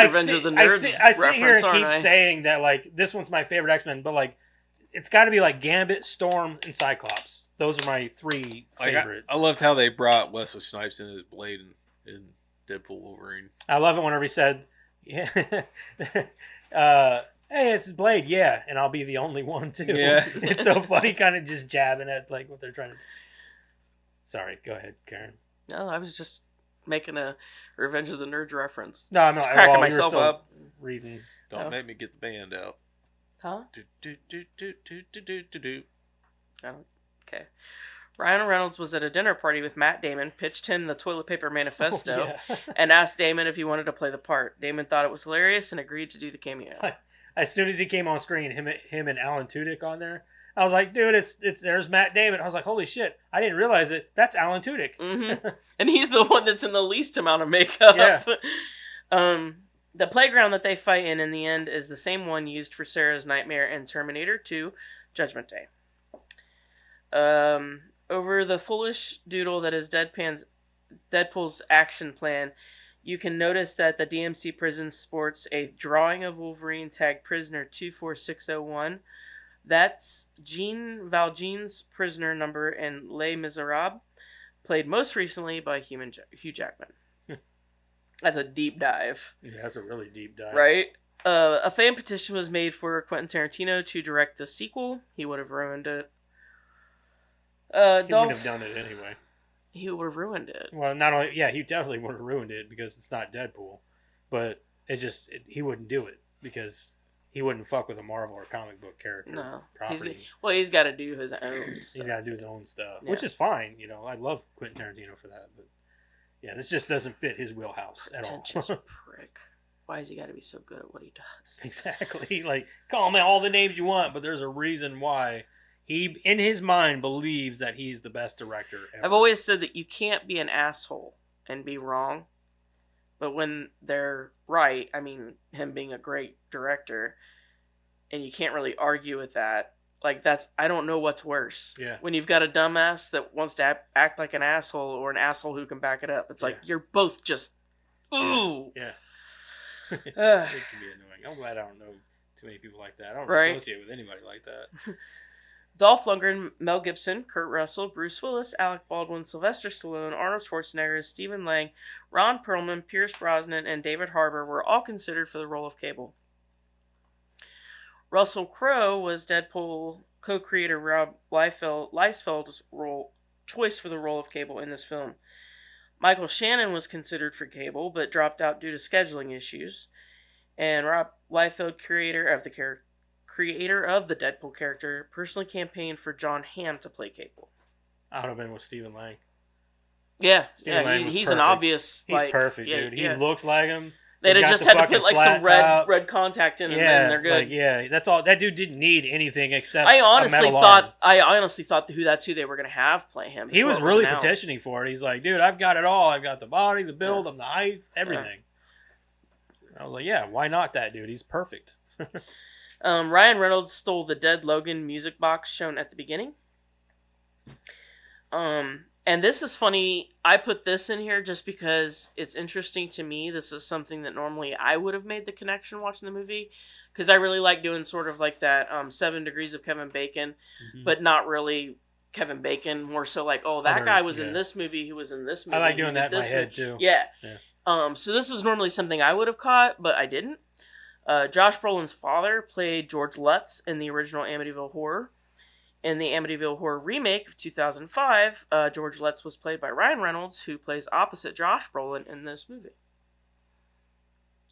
Revenge of the Nerds. I sit here and keep saying that this one's my favorite X-Men, but it's got to be Gambit, Storm, and Cyclops. Those are my 3 favorite. I loved how they brought Wesley Snipes in as Blade in Deadpool Wolverine. I love it whenever he said, "Yeah, hey, this is Blade, yeah, and I'll be the only one too." Yeah. It's so funny, kind of just jabbing at what they're trying to. Sorry, go ahead, Karen. No, I was just making a Revenge of the Nerds reference. No, I'm not cracking myself up. Reading. Don't make me get the band out. Huh? Do. Okay. Ryan Reynolds was at a dinner party with Matt Damon, pitched him the Toilet Paper Manifesto, and asked Damon if he wanted to play the part. Damon thought it was hilarious and agreed to do the cameo. as soon as he came on screen, him and Alan Tudyk on there, I was like, dude, it's there's Matt Damon. I was like, holy shit, I didn't realize it. That's Alan Tudyk. Mm-hmm. And he's the one that's in the least amount of makeup. Yeah. The playground that they fight in the end is the same one used for Sarah's nightmare in Terminator 2: Judgment Day. Over the foolish doodle that is Deadpool's action plan, you can notice that the DMC prison sports a drawing of Wolverine tagged prisoner 24601. That's Jean Valjean's prisoner number in Les Miserables, played most recently by Hugh Jackman. That's a deep dive. Yeah, that's a really deep dive. Right? A fan petition was made for Quentin Tarantino to direct the sequel. He would have ruined it. He wouldn't have done it anyway. He would have ruined it. Well, not only, yeah, he definitely would have ruined it because it's not Deadpool. But he wouldn't do it because he wouldn't fuck with a Marvel or comic book character. No. Property. He's got to do his own stuff. He's got to do his own stuff, Yeah. which is fine. You know, I love Quentin Tarantino for that. But yeah, this just doesn't fit his wheelhouse at all. Pretentious prick. Why has he got to be so good at what he does? Exactly. Like, call him all the names you want, but there's a reason why he, in his mind, believes that he's the best director ever. I've always said that you can't be an asshole and be wrong. But when they're right, I mean, him being a great director, and you can't really argue with that. Like, I don't know what's worse. Yeah. When you've got a dumbass that wants to act like an asshole or an asshole who can back it up. It's like, you're both just, ooh. Yeah. It can be annoying. I'm glad I don't know too many people like that. I don't associate with anybody like that. Dolph Lundgren, Mel Gibson, Kurt Russell, Bruce Willis, Alec Baldwin, Sylvester Stallone, Arnold Schwarzenegger, Stephen Lang, Ron Perlman, Pierce Brosnan, and David Harbour were all considered for the role of Cable. Russell Crowe was Deadpool co-creator Rob Liefeld's choice for the role of Cable in this film. Michael Shannon was considered for Cable, but dropped out due to scheduling issues. And Rob Liefeld, creator of the Deadpool character, personally campaigned for John Hamm to play Cable. I would have been with Stephen Lang. Yeah, Lang he's perfect. an obvious. He's perfect, dude. He looks like him. They'd have just had to put like some top. red contact in him, and they're good. Like, that's all. That dude didn't need anything except. I honestly a metal arm. thought that's who they were going to have play him. He was really petitioning for it. He's like, dude, I've got it all. I've got the body, the build, the height, everything. I was like, yeah, why not that dude? He's perfect. Ryan Reynolds stole the Dead Logan music box shown at the beginning. And this is funny. I put this in here just because it's interesting to me. This is something that normally I would have made the connection watching the movie. Because I really like doing sort of like that 7 Degrees of Kevin Bacon. But not really Kevin Bacon. More so like, oh, that guy was in this movie. Who was in this movie. I like doing that in my head too. Yeah. So this is normally something I would have caught, but I didn't. Josh Brolin's father played George Lutz in the original Amityville Horror. In the Amityville Horror remake of 2005, George Lutz was played by Ryan Reynolds, who plays opposite Josh Brolin in this movie.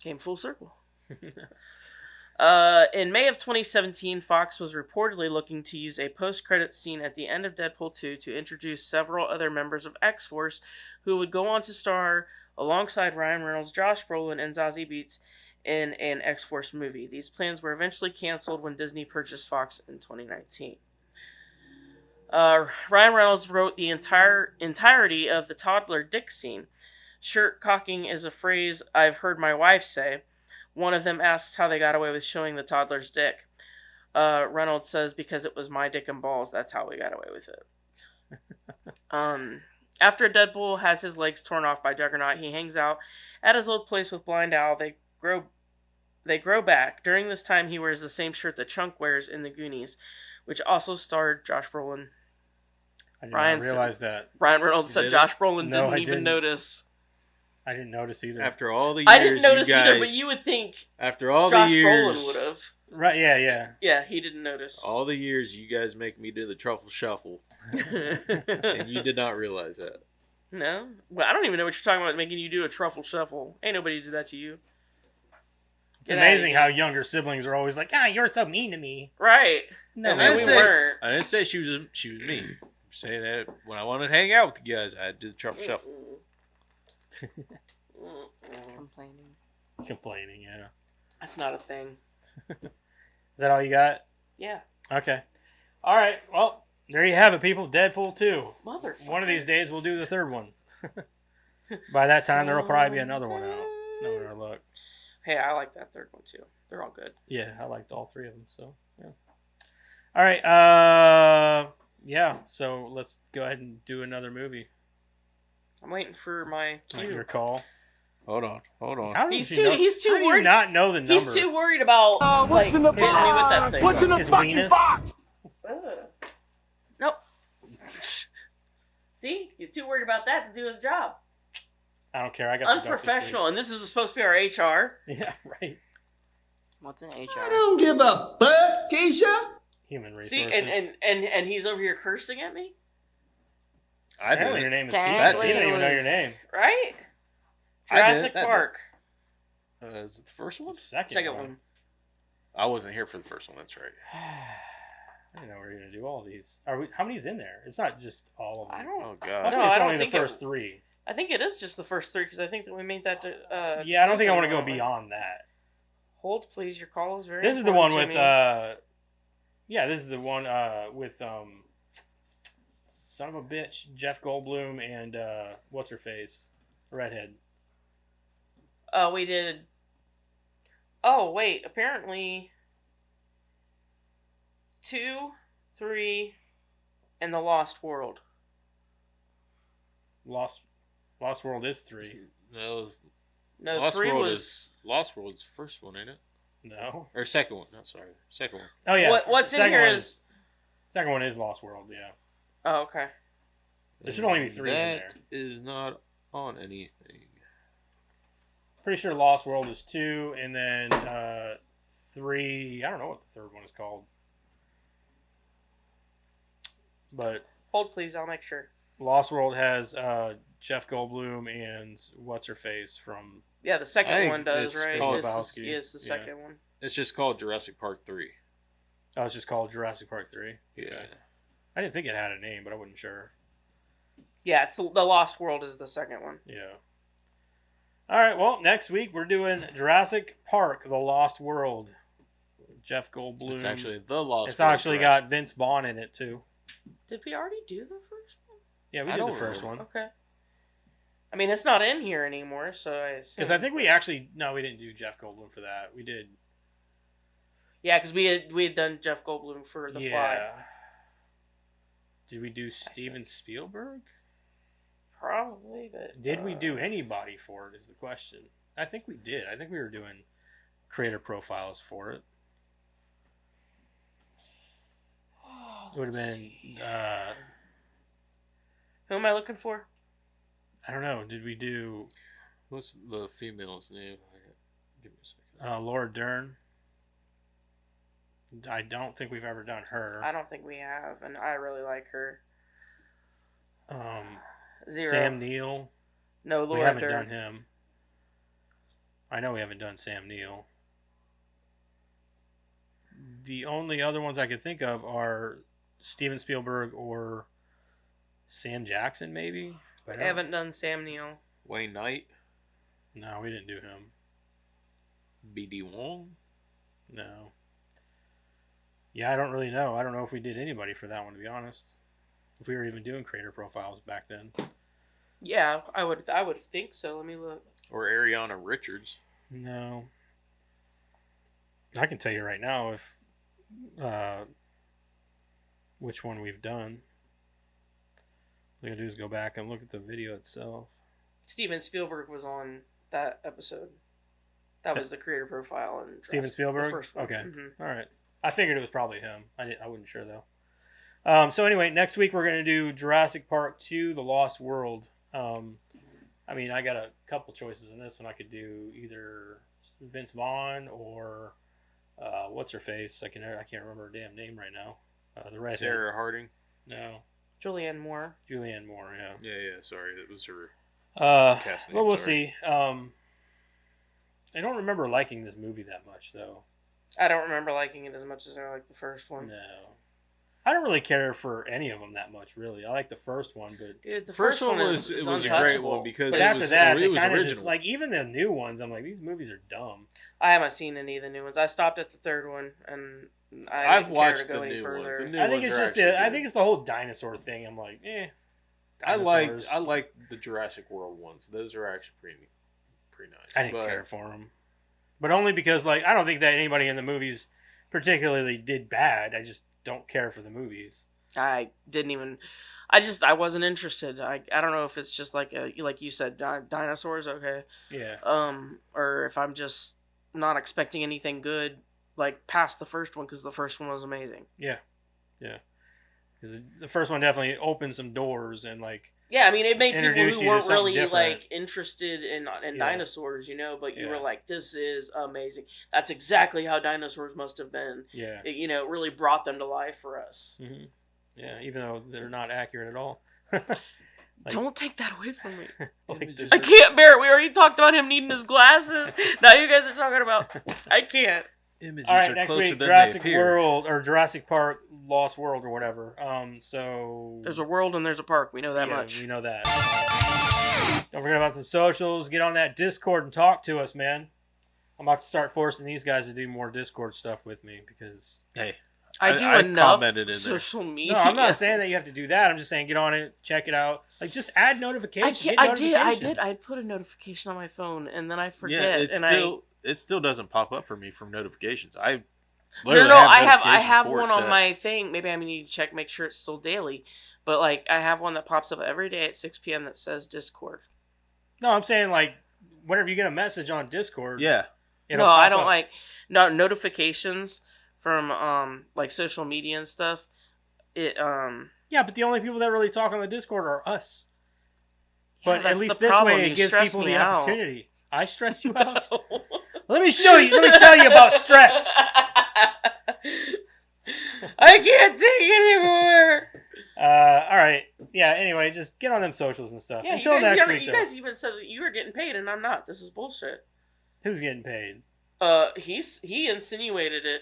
Came full circle. In May of 2017, Fox was reportedly looking to use a post-credit scene at the end of Deadpool 2 to introduce several other members of X-Force who would go on to star alongside Ryan Reynolds, Josh Brolin, and Zazie Beetz in an X-Force movie. These plans were eventually canceled when Disney purchased Fox in 2019. Ryan Reynolds wrote the entirety of the toddler dick scene. Shirt cocking is a phrase I've heard my wife say. One of them asks how they got away with showing the toddler's dick. Reynolds says, because it was my dick and balls, that's how we got away with it. After Deadpool has his legs torn off by Juggernaut, he hangs out at his old place with Blind Owl. They grow back. During this time, he wears the same shirt that Chunk wears in The Goonies, which also starred Josh Brolin. I did not realize that. Ryan Reynolds said Josh Brolin didn't even notice. I didn't notice either. After all the years, I didn't notice either, but you would think after all Josh the years, Brolin would have. Right? Yeah. Yeah, he didn't notice. All the years you guys make me do the truffle shuffle, and you did not realize that. No, well, I don't even know what you're talking about. Making you do a truffle shuffle. Ain't nobody did that to you. It's amazing how younger siblings are always like, you're so mean to me. Right. No, and then we weren't. I didn't say she was mean. I'm saying that when I wanted to hang out with you guys, I had to do the truffle shuffle. Complaining. Complaining, yeah. That's not a thing. Is that all you got? Yeah. Okay. All right. Well, there you have it, people. Deadpool 2. Motherfucker. One of these days, we'll do the third one. By that time, there will probably be another one out. No matter look. Hey, I like that third one too. They're all good. Yeah, I liked all three of them. So, yeah. All right. Yeah. So let's go ahead and do another movie. I'm waiting for my cue. Your call. Hold on. How He's does he know- he's too how do you worried. not know the number. He's too worried about what's in the hitting me with that box? thing. What's in the His fucking weenus? box? Nope. See, he's too worried about that to do his job. I don't care. I got Unprofessional, and this is supposed to be our HR. Yeah, right. What's an HR? I don't give a fuck, Keisha. Human resources. See, and he's over here cursing at me, I Apparently did. your name is Technically, Keith. You don't it even know your was- name. right? I did, Jurassic that did. Park, Is it the first one? second one. I wasn't here for the first one. That's right. I didn't know we were gonna do all these. Are we? How many's in there? It's not just all of them. I don't. Oh I god. think No, it's I don't only think the it- first three. I think it is just the first three because I think that we made that. Yeah, I don't think I want to decision go wrong. beyond that. Hold, please. Your call is very. This is the one important with. to me. Yeah, this is the one with son of a bitch, Jeff Goldblum and what's her face, redhead. We did. Oh wait, apparently 2, 3, and the Lost World. Lost World is 3. No, No, Lost 3 World was. is Lost World's first one, ain't it? No. Or second one? No, sorry, second one. Oh yeah. What's in second here one is. second one is Lost World. Yeah. Oh, okay. There should only be 3 in there. That is not on anything. Pretty sure Lost World is 2, and then 3. I don't know what the third one is called. But Hold, please. I'll make sure. Lost World has Jeff Goldblum and what's her face from. Yeah, the I second think one does, it's right? called It's the, Lebowski. yeah, it's the Yeah. second one. It's just called Jurassic Park 3. Oh, it's just called Jurassic Park 3. Yeah. I didn't think it had a name, but I wasn't sure. Yeah, it's the Lost World is the second one. Yeah. All right. Well, next week we're doing Jurassic Park: The Lost World. Jeff Goldblum. It's actually the Lost It's World actually Jurassic. got Vince Vaughn in it too. Did we already do the first one? Yeah, we I did the don't first remember. one. Okay. I mean, it's not in here anymore, so I assume. Because I think we actually we didn't do Jeff Goldblum for that. We did. Yeah, because we had done Jeff Goldblum for The Fly. Did we do Steven Spielberg? Probably, but Did we do anybody for it? Is the question. I think we did. I think we were doing creator profiles for it. It would have been. Who am I looking for? I don't know. Did we do What's the female's name? Give me a second. Laura Dern? I don't think we've ever done her. I don't think we have, and I really like her. Zero. Sam Neill. No, We Laura haven't Dern. done him. I know we haven't done Sam Neill. The only other ones I could think of are Steven Spielberg or Sam Jackson, maybe. But I haven't done Sam Neill. Wayne Knight, No, we didn't do him. B.D. Wong. No. Yeah, I don't really know. I don't know if we did anybody for that one, to be honest. If we were even doing creator profiles back then. Yeah, I would think so. Let me look. Or Ariana Richards. No. I can tell you right now if which one we've done. All I gotta do is go back and look at the video itself. Steven Spielberg was on that episode. That was the creator profile and Steven Spielberg? The first one. Okay. Mhm. All right. I figured it was probably him. I wasn't sure though. So anyway, next week we're gonna do Jurassic Park 2: The Lost World. I mean, I got a couple choices in this one. I could do either Vince Vaughn or what's her face? I can't remember her damn name right now. The redhead. Sarah Harding. No, Julianne Moore. Julianne Moore. Yeah. Yeah. Sorry, that was her. Cast name, Well, we'll sorry. see. I don't remember liking this movie that much though. I don't remember liking it as much as I liked the first one. No. I don't really care for any of them that much, really. I like the first one, but Dude, the First first one is was a untouchable. great one because but it after was, that, it they was kind of original. just like even the new ones. I'm like, these movies are dumb. I haven't seen any of the new ones. I stopped at the third one, and I've didn't watched care to go the any new further. ones. The new I think ones it's are just actually I good. think it's the whole dinosaur thing. I'm like, I dinosaurs. like the Jurassic World ones. Those are actually pretty nice. I didn't But care for them, but only because like I don't think that anybody in the movies particularly did bad. I just don't care for the movies. I didn't even. I wasn't interested. I don't know if it's just like you said, dinosaurs. Okay. Yeah. Or if I'm just not expecting anything good like past the first one because the first one was amazing. Yeah. Because the first one definitely opened some doors and like. Yeah, I mean, it made people Introduce who you to weren't something really different. like interested in Yeah. dinosaurs, but you Yeah. were like, "This is amazing." That's exactly how dinosaurs must have been. Yeah. It really brought them to life for us. Mm-hmm. Yeah, even though they're not accurate at all. Don't take that away from me. Like, there's I can't bear it. We already talked about him needing his glasses. Now you guys are talking about. I can't. images all right, are next closer week, than Jurassic they appear. World or Jurassic Park Lost World or whatever. So There's a world and there's a park. We know that yeah, much. we know that. Don't forget about some socials. Get on that Discord and talk to us, man. I'm about to start forcing these guys to do more Discord stuff with me because. Hey, I do I enough commented in there. social media. No, I'm not saying that you have to do that. I'm just saying get on it, check it out. Like just add notifications. Get I did. notifications. I put a notification on my phone and then I yeah, forget. it still doesn't pop up for me from notifications. I No, literally I notifications have for it one on set. my thing. Maybe I need to check, make sure it's still daily. But like, I have one that pops up every day at 6 p.m. that says Discord. No, I'm saying like whenever you get a message on Discord. Yeah, it'll No, pop I don't up. like notifications from like social media and stuff. Yeah, but the only people that really talk on the Discord are us. Yeah, But that's at least the this problem. way You it gives stress people me the out. opportunity. I stress you out. Let me show you. Let me tell you about stress. I can't take it anymore. All right. Yeah. Anyway, just get on them socials and stuff. Yeah, Until you guys, next week, you though. guys even said that you were getting paid and I'm not. This is bullshit. Who's getting paid? He insinuated it.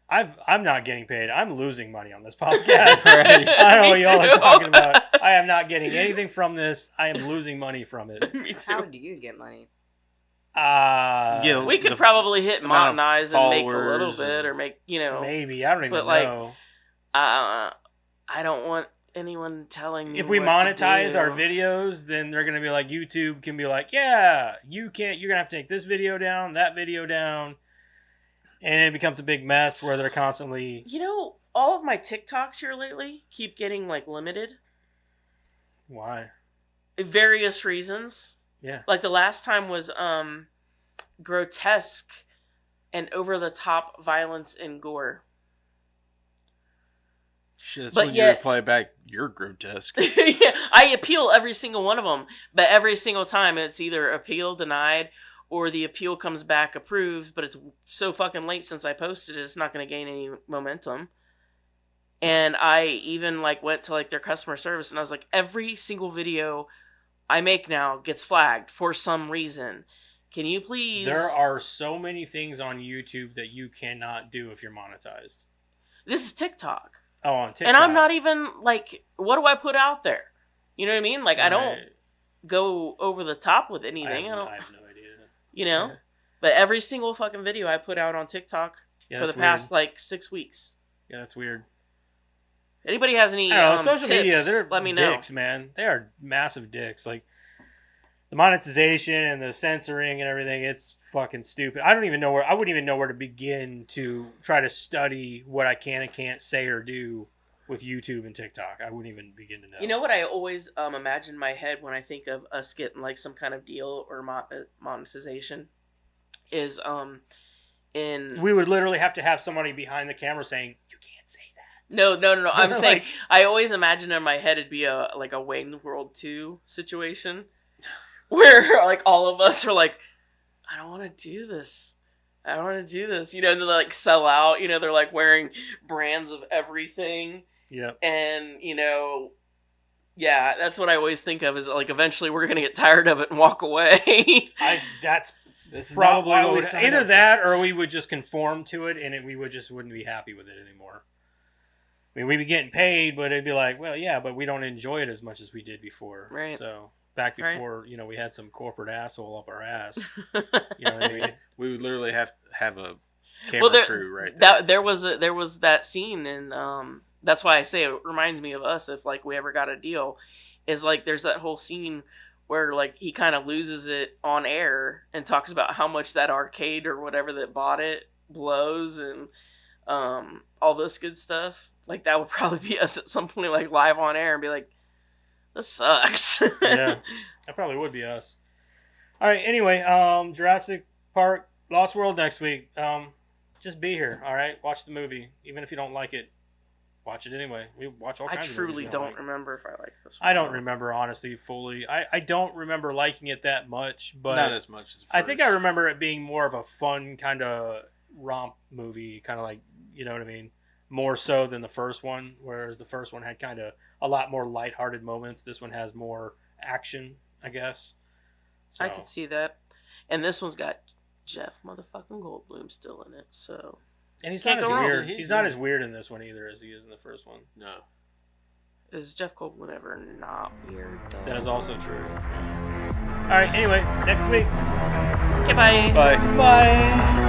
I'm not getting paid. I'm losing money on this podcast. Right. I don't know what Me y'all are too. talking about. I am not getting anything from this. I am losing money from it. Me How too. do you get money? Yeah, We could the probably hit amount of monetize and make a little followers bit, and- or make maybe. I don't even But, like, know. I don't want anyone telling me If we what to monetize do. our videos, then they're gonna be like, YouTube can be like, yeah, you can't. You're gonna have to take this video down, that video down, and it becomes a big mess where they're constantly. All of my TikToks here lately keep getting like limited. Why? Various reasons. Yeah. Like the last time was grotesque and over the top violence and gore. Shit, that's But when yet- you reply back, "You're grotesque." Yeah, I appeal every single one of them, but every single time it's either appeal denied or the appeal comes back approved, but it's so fucking late since I posted it, it's not going to gain any momentum. And I even like went to like their customer service and I was like, every single video I make now gets flagged for some reason. Can you please? There are so many things on YouTube that you cannot do if you're monetized. This is TikTok. Oh, on TikTok. And I'm not even like, what do I put out there? You know what I mean? Like, I don't Right. go over the top with anything. I don't. I have no idea. Yeah. Yeah. But every single fucking video I put out on TikTok Yeah, for the that's past weird. like 6 weeks. Yeah, that's weird. Anybody has any I don't know, social tips, media, they're let me know. dicks, man. They are massive dicks. Like the monetization and the censoring and everything, it's fucking stupid. I wouldn't even know where to begin to try to study what I can and can't say or do with YouTube and TikTok. I wouldn't even begin to know. You know what I always imagine in my head when I think of us getting like some kind of deal or monetization is in we would literally have to have somebody behind the camera saying, "You can't say that." no. I'm Like- saying I always imagine in my head it'd be a Wayne World 2 situation where like all of us are like, I don't want to do this. I don't want to do this. And they like sell out. They're like wearing brands of everything. Yep. And, yeah, that's what I always think of is like eventually we're going to get tired of it and walk away. That's This is probably not why what we would, signed either up for. that or we would just conform to it and we would just wouldn't be happy with it anymore. I mean, we'd be getting paid, but it'd be like, well, yeah, but we don't enjoy it as much as we did before. Right. So back Right. before, we had some corporate asshole up our ass. You know what I mean? We would literally have a camera crew right there. there was that scene, and that's why I say it reminds me of us if like we ever got a deal. Is like there's that whole scene where like he kind of loses it on air and talks about how much that arcade or whatever that bought it blows and all this good stuff. Like that would probably be us at some point, like live on air, and be like, "This sucks." Yeah, that probably would be us. All right. Anyway, Jurassic Park, Lost World next week. Just be here. All right. Watch the movie, even if you don't like it. Watch it anyway. We watch all I kinds of movies. truly we don't like. remember if I like this one. I don't remember honestly fully. I don't remember liking it that much, but Not as much as the I think I first. remember it being more of a fun kind of romp movie, kind of like, you know what I mean? More so than the first one, whereas the first one had kind of a lot more lighthearted moments. This one has more action, I guess. So, I could see that. And this one's got Jeff motherfucking Goldblum still in it, so and he's Can't not as go wrong. weird. He's not as weird in this one either as he is in the first one. No. is Jeff Goldblum ever not weird though? That is also true. All right. Anyway, next week. Okay, bye. Bye. Bye.